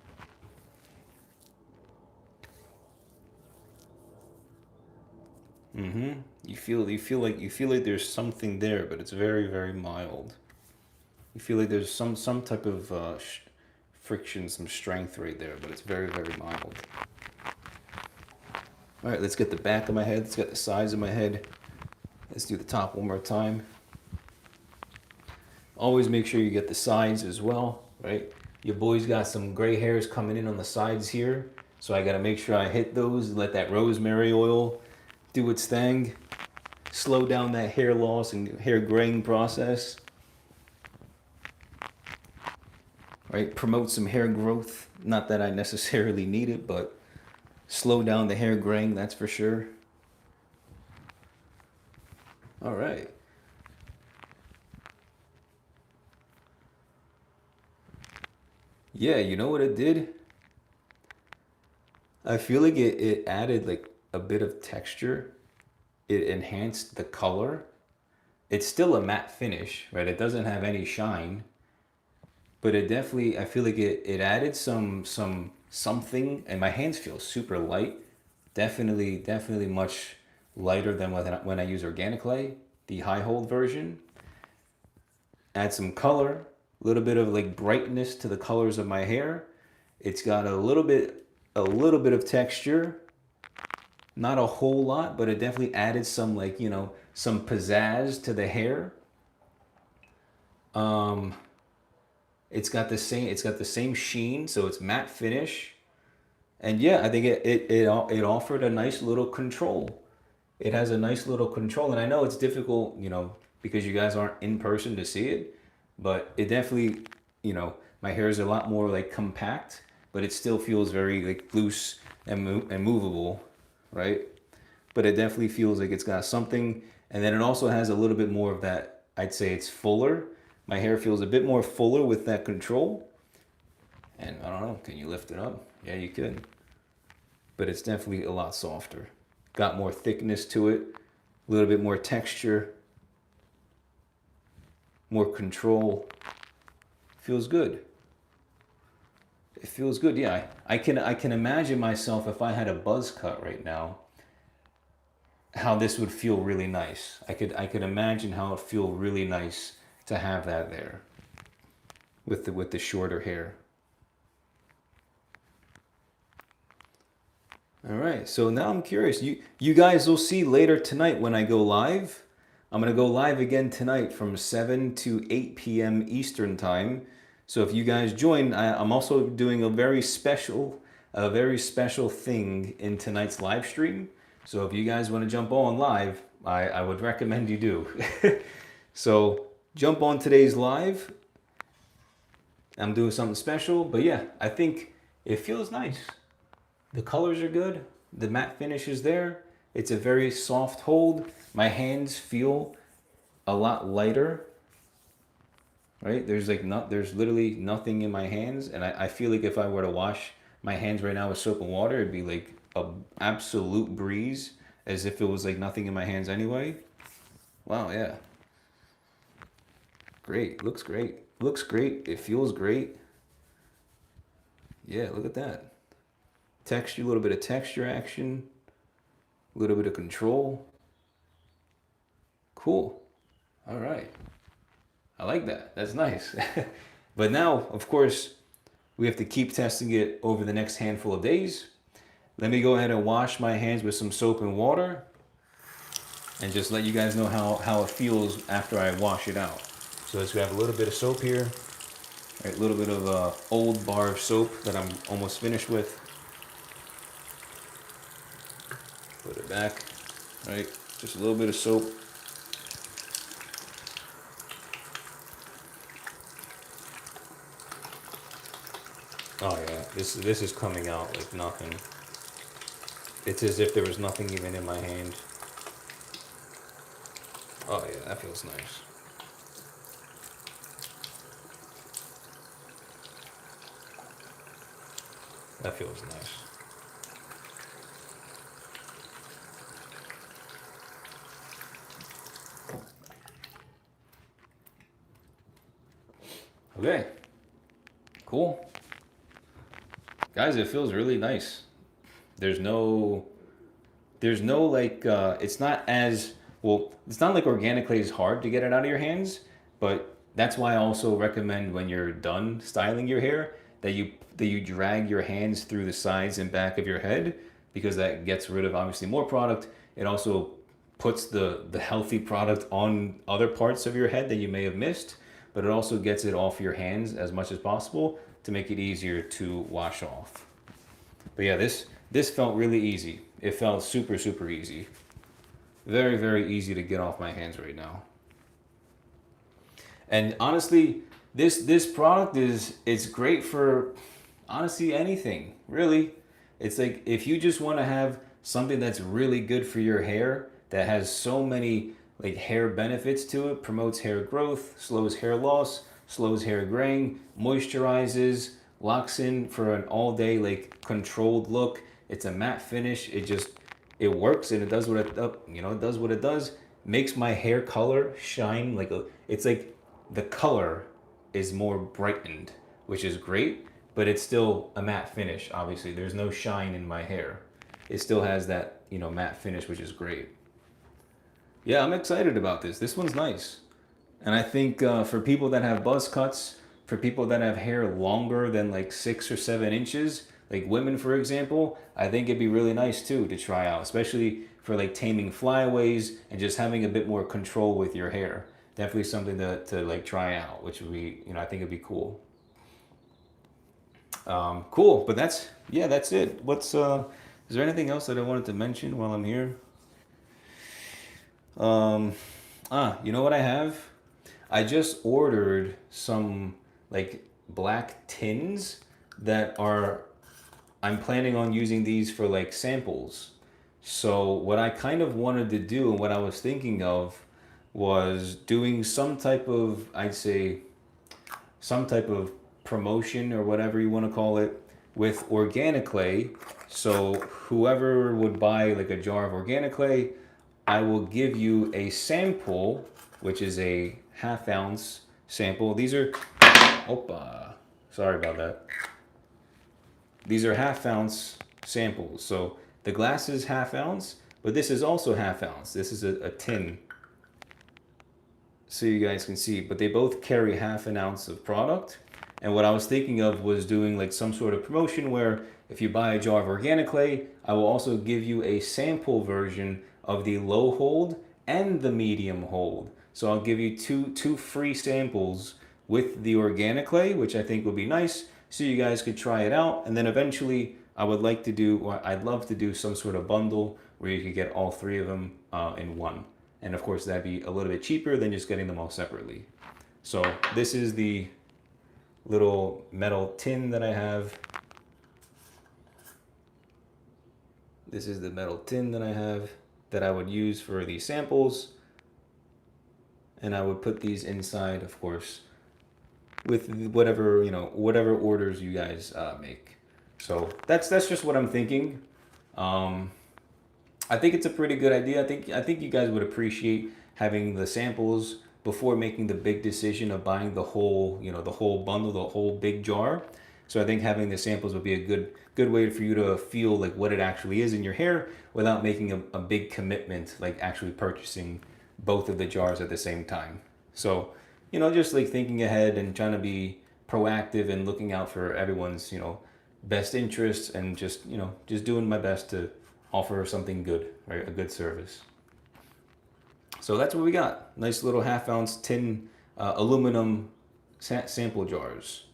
Mm-hmm. You feel like there's something there, but it's very mild. You feel like there's some type of friction, some strength right there, but it's very mild. All right, let's get the back of my head. Let's get the sides of my head. Let's do the top one more time. Always make sure you get the sides as well, right? Your boy's got some gray hairs coming in on the sides here, so I gotta make sure I hit those, let that rosemary oil do its thing, slow down that hair loss and hair graying process, right? Promote some hair growth. Not that I necessarily need it, but slow down the hair graying, that's for sure. All right. Yeah, you know what it did? I feel like it added like a bit of texture. It enhanced the color. It's still a matte finish, right? It doesn't have any shine, but it definitely, I feel like it added something, and my hands feel super light. Definitely much lighter than when I use organic clay, the high hold version. Add some color, a little bit of like brightness to the colors of my hair. It's got a little bit of texture, not a whole lot, but it definitely added some, like, you know, some pizzazz to the hair. It's got the same sheen, so it's matte finish. And yeah, I think it offered a nice little control. It has a nice little control, and I know it's difficult, you know, because you guys aren't in person to see it, but it definitely, you know, my hair is a lot more like compact, but it still feels very like loose and movable, right? But it definitely feels like it's got something, and then it also has a little bit more of that. I'd say it's fuller. My hair feels a bit more fuller with that control. And I don't know, can you lift it up? Yeah, you could. But it's definitely a lot softer. Got more thickness to it, a little bit more texture, more control. Feels good. It feels good. Yeah, I can imagine myself if I had a buzz cut right now, how this would feel really nice. I could imagine how it feel really nice to have that there with the shorter hair. All right, so now I'm curious. You guys will see later tonight when I go live. I'm gonna go live again tonight from 7 to 8 p.m. Eastern time. So if you guys join, I'm also doing a very special thing in tonight's live stream. So if you guys want to jump on live, I would recommend you do. So jump on today's live. I'm doing something special, but yeah, I think it feels nice. The colors are good. The matte finish is there. It's a very soft hold. My hands feel a lot lighter, right? There's literally nothing in my hands, and I feel like if I were to wash my hands right now with soap and water, it'd be like a absolute breeze, as if it was like nothing in my hands anyway. Wow, yeah. Great, looks great. Looks great. It feels great. Yeah, look at that. Texture, a little bit of texture action, a little bit of control. Cool. All right. I like that. That's nice. But now, of course, we have to keep testing it over the next handful of days. Let me go ahead and wash my hands with some soap and water and just let you guys know how it feels after I wash it out. So let's grab a little bit of soap here. Right, a little bit of old bar of soap that I'm almost finished with. Put it back, right? Just a little bit of soap. Oh yeah, this is coming out like nothing. It's as if there was nothing even in my hand. Oh yeah, that feels nice. That feels nice. Okay, cool. Guys, it feels really nice. There's no like, it's not as, well, it's not like organic clay is hard to get it out of your hands, but that's why I also recommend when you're done styling your hair that you drag your hands through the sides and back of your head, because that gets rid of obviously more product. It also puts the healthy product on other parts of your head that you may have missed, but it also gets it off your hands as much as possible to make it easier to wash off. But yeah, this felt really easy. It felt super easy. Very easy to get off my hands right now. And honestly, this product it's great for honestly anything, really. It's like if you just want to have something that's really good for your hair, that has so many like hair benefits to it, promotes hair growth, slows hair loss, slows hair graying, moisturizes, locks in for an all day like controlled look. It's a matte finish. It works and it does what it does what it does. Makes my hair color shine it's like the color is more brightened, which is great, but it's still a matte finish. Obviously, there's no shine in my hair. It still has that, matte finish, which is great. Yeah, I'm excited about this. This one's nice. And I think for people that have buzz cuts, for people that have hair longer than like 6 or 7 inches, like women, for example, I think it'd be really nice too to try out, especially for like taming flyaways and just having a bit more control with your hair. Definitely something to like try out, which would be, I think it'd be cool. Cool, but that's it. Is there anything else that I wanted to mention while I'm here? You know what I have? I just ordered some like black tins that I'm planning on using these for like samples. So what I kind of wanted to do and what I was thinking of was doing some type of, I'd say, some type of promotion or whatever you want to call it with organic clay. So whoever would buy like a jar of organic clay, I will give you a sample, which is a ½ ounce sample. These are, sorry about that. These are ½ ounce samples. So the glass is ½ ounce, but this is also ½ ounce. This is a tin, so you guys can see, but they both carry ½ ounce of product. And what I was thinking of was doing like some sort of promotion where if you buy a jar of organic clay, I will also give you a sample version of the low hold and the medium hold. So I'll give you two free samples with the organic clay, which I think would be nice, so you guys could try it out. And then eventually I'd love to do some sort of bundle where you could get all three of them in one. And of course that'd be a little bit cheaper than just getting them all separately. So this is the little metal tin that I have. This is the metal tin that I have that I would use for these samples. And I would put these inside, of course, with whatever, whatever orders you guys make. So that's just what I'm thinking. I think it's a pretty good idea. I think you guys would appreciate having the samples before making the big decision of buying the whole, the whole bundle, the whole big jar. So I think having the samples would be a good way for you to feel like what it actually is in your hair without making a big commitment, like actually purchasing both of the jars at the same time. So, just like thinking ahead and trying to be proactive and looking out for everyone's, best interests, and just doing my best to offer something good, right? A good service. So that's what we got. Nice little ½ ounce tin aluminum sample jars.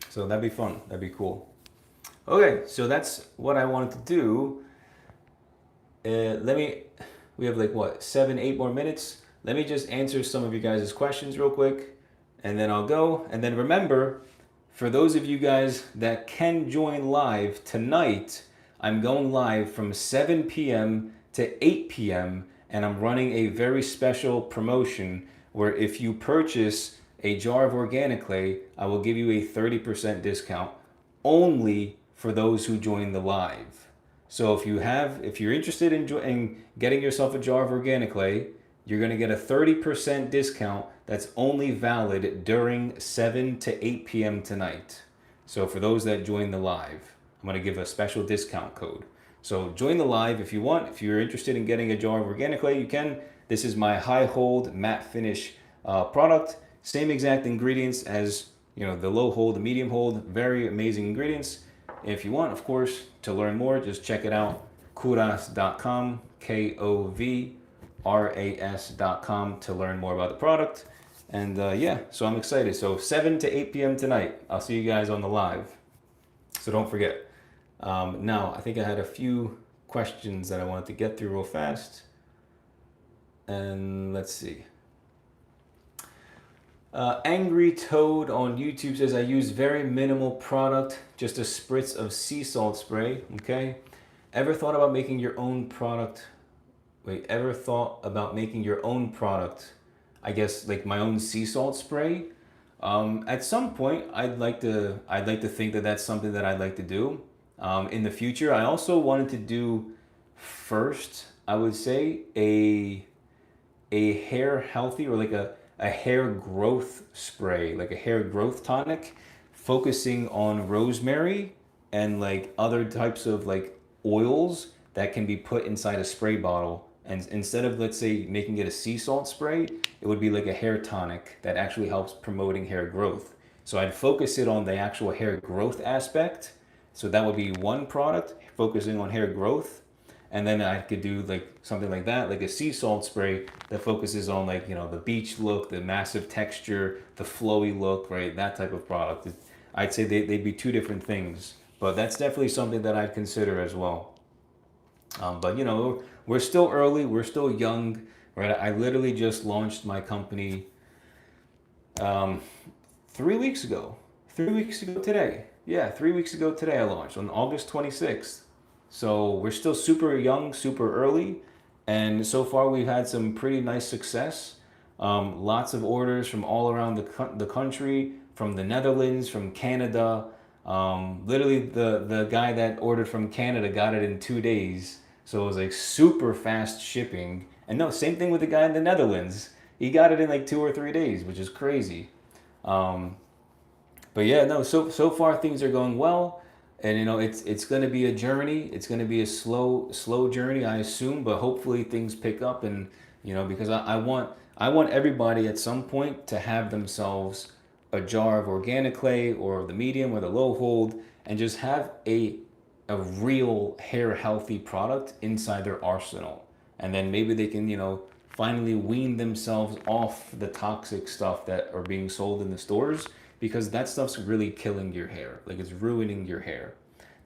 So that'd be fun. That'd be cool. Okay, so that's what I wanted to do. We have like what, 7-8 more minutes. Let me just answer some of you guys' questions real quick, and then I'll go. And then remember, for those of you guys that can join live tonight, I'm going live from 7 p.m. to 8 p.m. and I'm running a very special promotion where if you purchase a jar of organic clay, I will give you a 30% discount only for those who join the live. So if you're interested in getting yourself a jar of organic clay, you're going to get a 30% discount that's only valid during 7 to 8 p.m. tonight. So for those that join the live, I'm going to give a special discount code. So join the live if you want. If you're interested in getting a jar of organic clay, you can. This is my high hold matte finish product. Same exact ingredients as the low hold, the medium hold. Very amazing ingredients. If you want, of course, to learn more, just check it out. KOVRAS.com, KOVRAS.com to learn more about the product. And so I'm excited. So 7 to 8 p.m. tonight. I'll see you guys on the live. So don't forget. Now, I think I had a few questions that I wanted to get through real fast. And let's see. Angry Toad on YouTube says, I use very minimal product, just a spritz of sea salt spray. Okay. Ever thought about making your own product? Wait, ever thought about making your own product? I guess like my own sea salt spray. At some point, I'd like to think that that's something that I'd like to do. In the future, I also wanted to do first, I would say a hair healthy or like a hair growth spray, like a hair growth tonic, focusing on rosemary and like other types of like oils that can be put inside a spray bottle. And instead of, let's say, making it a sea salt spray, it would be like a hair tonic that actually helps promoting hair growth. So I'd focus it on the actual hair growth aspect. So that would be one product focusing on hair growth. And then I could do like something like that, like a sea salt spray that focuses on like, you know, the beach look, the massive texture, the flowy look, right? That type of product. I'd say they'd be two different things, but that's definitely something that I'd consider as well. But you know, we're still early, we're still young, right? I literally just launched my company um, 3 weeks ago. 3 weeks ago today. Yeah, 3 weeks ago today I launched on August 26th. So we're still super young, super early, and so far we've had some pretty nice success. Lots of orders from all around the country, from the Netherlands, from Canada. Literally, the guy that ordered from Canada got it in 2 days. So it was like super fast shipping. And no, same thing with the guy in the Netherlands. He got it in like 2 or 3 days, which is crazy. Um, but yeah, no, so far things are going well. And you know, it's gonna be a journey. It's gonna be a slow journey, I assume, but hopefully things pick up. And you know, because I want everybody at some point to have themselves a jar of organic clay or the medium or the low hold, and just have a real hair healthy product inside their arsenal. And then maybe they can, you know, finally wean themselves off the toxic stuff that are being sold in the stores, because that stuff's really killing your hair. Like, it's ruining your hair.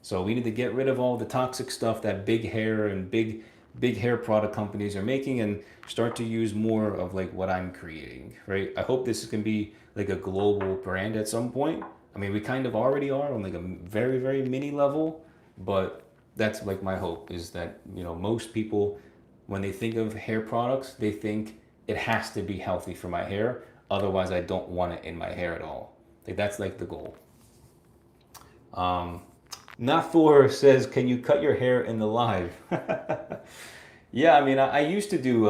So we need to get rid of all the toxic stuff that big hair and big hair product companies are making, and start to use more of like what I'm creating, right? I hope this can be like a global brand at some point. I mean, we kind of already are on like a very, very mini level, but that's like my hope, is that, you know, most people, when they think of hair products, they think it has to be healthy for my hair. Otherwise, I don't want it in my hair at all. Like, that's like the goal. Um, Nathor says, "Can you cut your hair in the live?" Yeah, I mean, I used to do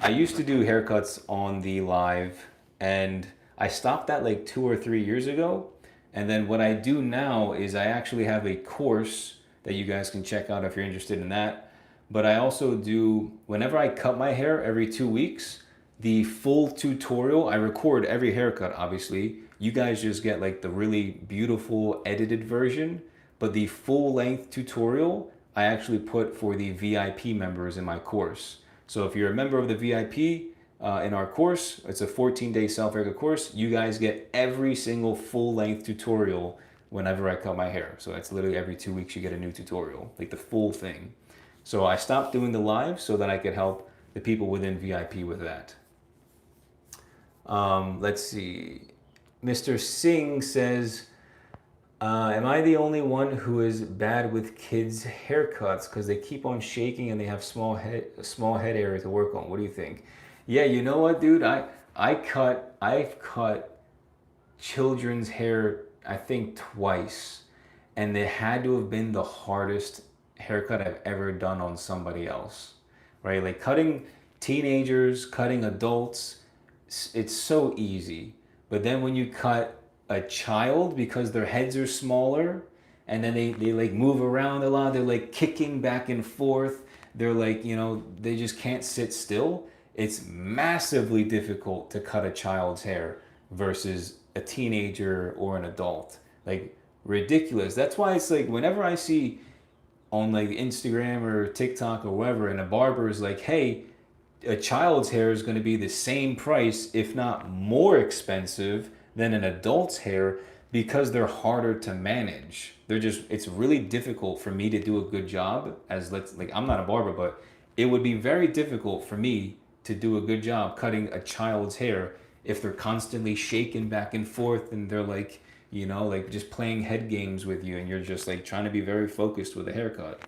haircuts on the live, and I stopped that like 2 or 3 years ago. And then what I do now is I actually have a course that you guys can check out if you're interested in that. But I also do, whenever I cut my hair every 2 weeks, the full tutorial. I record every haircut, obviously. You guys just get like the really beautiful edited version, but the full length tutorial I actually put for the VIP members in my course. So if you're a member of the VIP in our course, it's a 14-day self-haircut course. You guys get every single full length tutorial whenever I cut my hair. So it's literally every 2 weeks you get a new tutorial, like the full thing. So I stopped doing the live so that I could help the people within VIP with that. Let's see. Mr. Singh says, am I the only one who is bad with kids' haircuts because they keep on shaking and they have small head area to work on? What do you think? Yeah, you know what, dude? I've cut children's hair, I think twice, and it had to have been the hardest haircut I've ever done on somebody else, right? Like, cutting teenagers, cutting adults, it's so easy. But then when you cut a child, because their heads are smaller, and then they like move around a lot, they're like kicking back and forth, they're like, you know, they just can't sit still. It's massively difficult to cut a child's hair versus a teenager or an adult. Like, ridiculous. That's why it's like, whenever I see on like Instagram or TikTok or wherever, and a barber is like, hey, a child's hair is going to be the same price, if not more expensive than an adult's hair, because they're harder to manage. It's really difficult for me to do a good job I'm not a barber, but it would be very difficult for me to do a good job cutting a child's hair if they're constantly shaking back and forth and they're like, you know, like just playing head games with you and you're just like trying to be very focused with a haircut.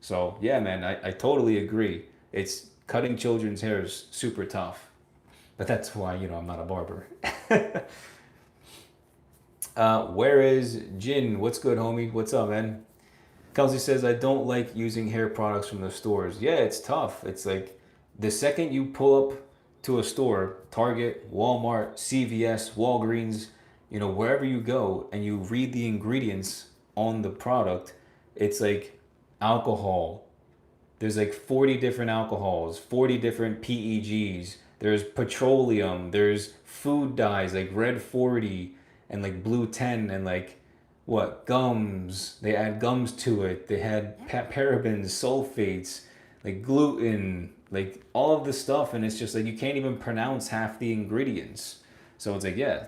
So yeah, man, I totally agree. It's cutting children's hair is super tough. But that's why, you know, I'm not a barber. Where is Jin? What's good, homie? What's up, man? Kelsey says, I don't like using hair products from the stores. Yeah, it's tough. It's like the second you pull up to a store, Target, Walmart, CVS, Walgreens, you know, wherever you go and you read the ingredients on the product, it's like alcohol. There's like 40 different alcohols, 40 different PEGs. There's petroleum, there's food dyes like red 40 and like blue 10 and like what gums. They add gums to it. They had parabens, sulfates, like gluten, like all of this stuff, and it's just like you can't even pronounce half the ingredients. So it's like, yeah,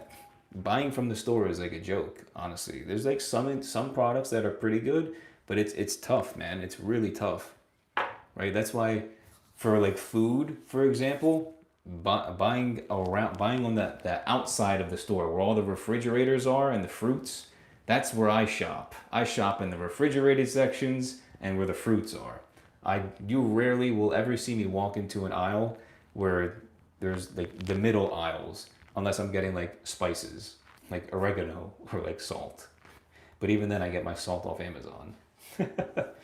buying from the store is like a joke. Honestly, there's like some products that are pretty good, but it's tough, man. It's really tough, right? That's why, for like food, for example, buying on that outside of the store where all the refrigerators are and the fruits, that's where I shop. I shop in the refrigerated sections and where the fruits are. You rarely will ever see me walk into an aisle where there's like the middle aisles unless I'm getting like spices, like oregano or like salt. But even then I get my salt off Amazon. But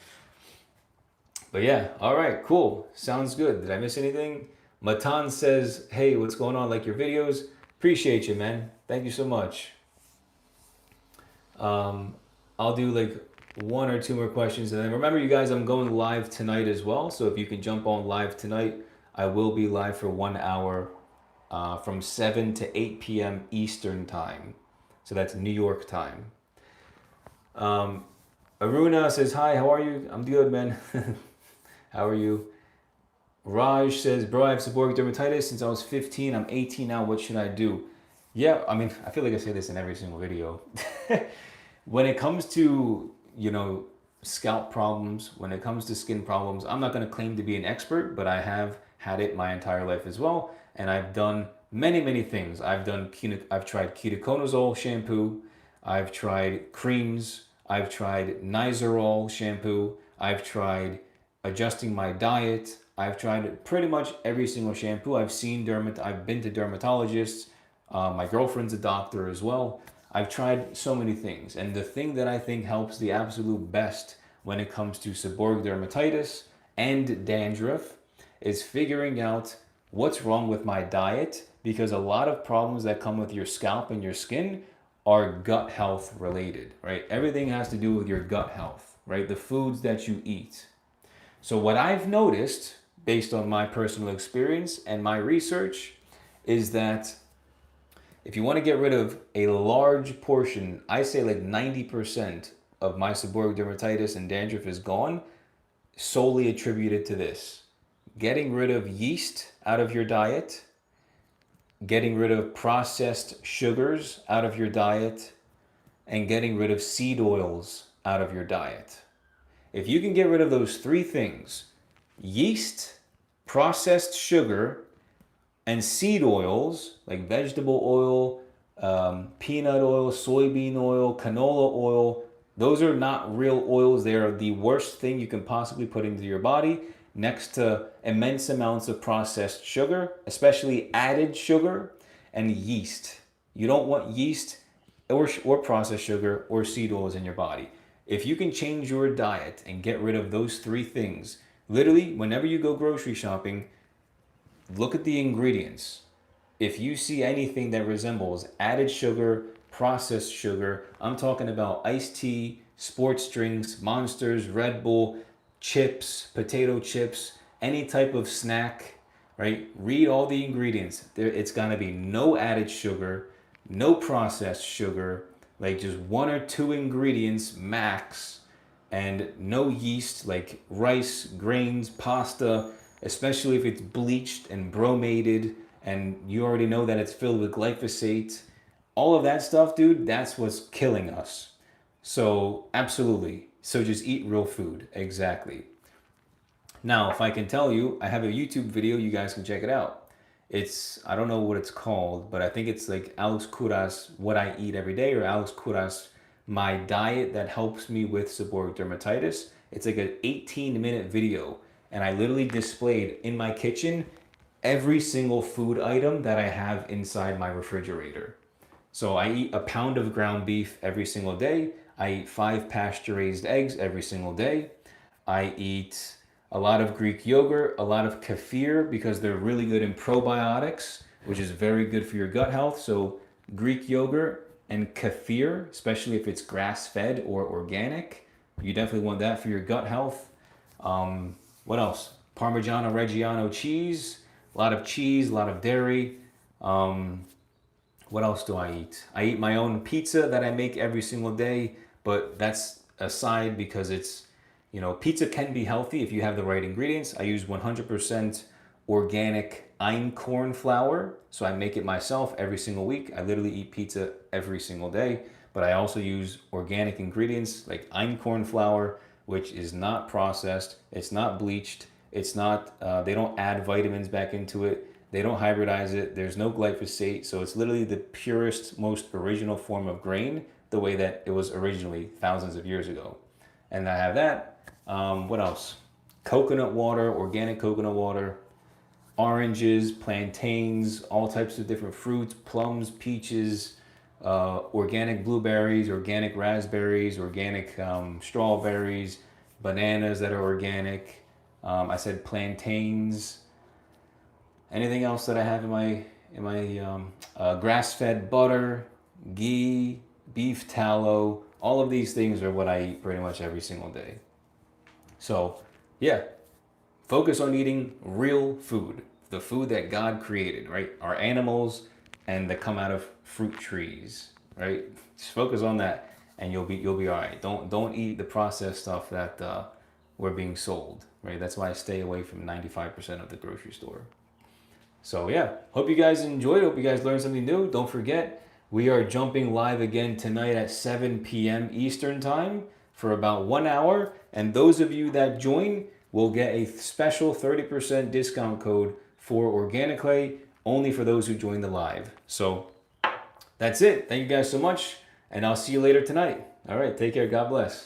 yeah, all right, cool. Sounds good. Did I miss anything? Matan says, hey, what's going on? Like your videos? Appreciate you, man. Thank you so much. I'll do like one or two more questions. And then remember, you guys, I'm going live tonight as well. So if you can jump on live tonight, I will be live for 1 hour from 7 to 8 p.m. Eastern time. So that's New York time. Aruna says, hi, how are you? I'm good, man. How are you? Raj says, bro, I have seborrheic dermatitis since I was 15. I'm 18 now. What should I do? Yeah, I mean, I feel like I say this in every single video. When it comes to, you know, scalp problems, when it comes to skin problems, I'm not going to claim to be an expert, but I have had it my entire life as well. And I've done many, many things. I've tried ketoconazole shampoo. I've tried creams. I've tried Nizoral shampoo. I've tried adjusting my diet. I've tried pretty much every single shampoo. I've been to dermatologists. My girlfriend's a doctor as well. I've tried so many things. And the thing that I think helps the absolute best when it comes to seborrheic dermatitis and dandruff is figuring out what's wrong with my diet, because a lot of problems that come with your scalp and your skin are gut health related, right? Everything has to do with your gut health, right? The foods that you eat. So what I've noticed, based on my personal experience and my research, is that if you want to get rid of a large portion, I say like 90% of my seborrheic dermatitis and dandruff is gone, solely attributed to this. Getting rid of yeast out of your diet, getting rid of processed sugars out of your diet, and getting rid of seed oils out of your diet. If you can get rid of those three things, yeast, processed sugar, and seed oils like vegetable oil, peanut oil, soybean oil, canola oil, those are not real oils. They are the worst thing you can possibly put into your body, next to immense amounts of processed sugar, especially added sugar, and yeast. You don't want yeast or processed sugar or seed oils in your body. If you can change your diet and get rid of those three things, literally, whenever you go grocery shopping, look at the ingredients. If you see anything that resembles added sugar, processed sugar, I'm talking about iced tea, sports drinks, Monsters, Red Bull, chips, potato chips, any type of snack, right? Read all the ingredients. It's gonna be no added sugar, no processed sugar, like just one or two ingredients max, and no yeast, like rice, grains, pasta, especially if it's bleached and bromated and you already know that it's filled with glyphosate. All of that stuff, dude, that's what's killing us. So absolutely. So just eat real food. Exactly. Now, if I can tell you, I have a YouTube video, you guys can check it out. It's, I don't know what it's called, but I think it's like Alex Kouras, what I eat every day, or Alex Kouras, my diet that helps me with seborrheic dermatitis. It's like an 18-minute video, and I literally displayed in my kitchen every single food item that I have inside my refrigerator. So I eat a pound of ground beef every single day. I eat 5 pasture-raised eggs every single day. I eat a lot of Greek yogurt, a lot of kefir because they're really good in probiotics, which is very good for your gut health. So Greek yogurt and kefir, especially if it's grass-fed or organic, you definitely want that for your gut health. What else? Parmigiano Reggiano cheese, a lot of cheese, a lot of dairy. What else do I eat? I eat my own pizza that I make every single day, but that's aside because it's, you know, pizza can be healthy if you have the right ingredients. I use 100% organic einkorn flour, so I make it myself every single week. I literally eat pizza every single day, but I also use organic ingredients like einkorn flour, which is not processed, it's not bleached, it's not, they don't add vitamins back into it. They don't hybridize it. There's no glyphosate. So it's literally the purest, most original form of grain, the way that it was originally thousands of years ago. And I have that. What else? Coconut water, organic coconut water, oranges, plantains, all types of different fruits, plums, peaches, organic blueberries, organic raspberries, organic strawberries, bananas that are organic. I said plantains. Anything else that I have in my grass-fed butter, ghee, beef tallow, all of these things are what I eat pretty much every single day. So, yeah, focus on eating real food, the food that God created, right? Our animals and that come out of fruit trees, right? Just focus on that, and you'll be all right. Don't eat the processed stuff that we're being sold, right? That's why I stay away from 95% of the grocery store. So yeah, hope you guys enjoyed. Hope you guys learned something new. Don't forget, we are jumping live again tonight at 7 p.m. Eastern time for about 1 hour. And those of you that join will get a special 30% discount code for Organic Clay, only for those who join the live. So that's it. Thank you guys so much, and I'll see you later tonight. All right, take care. God bless.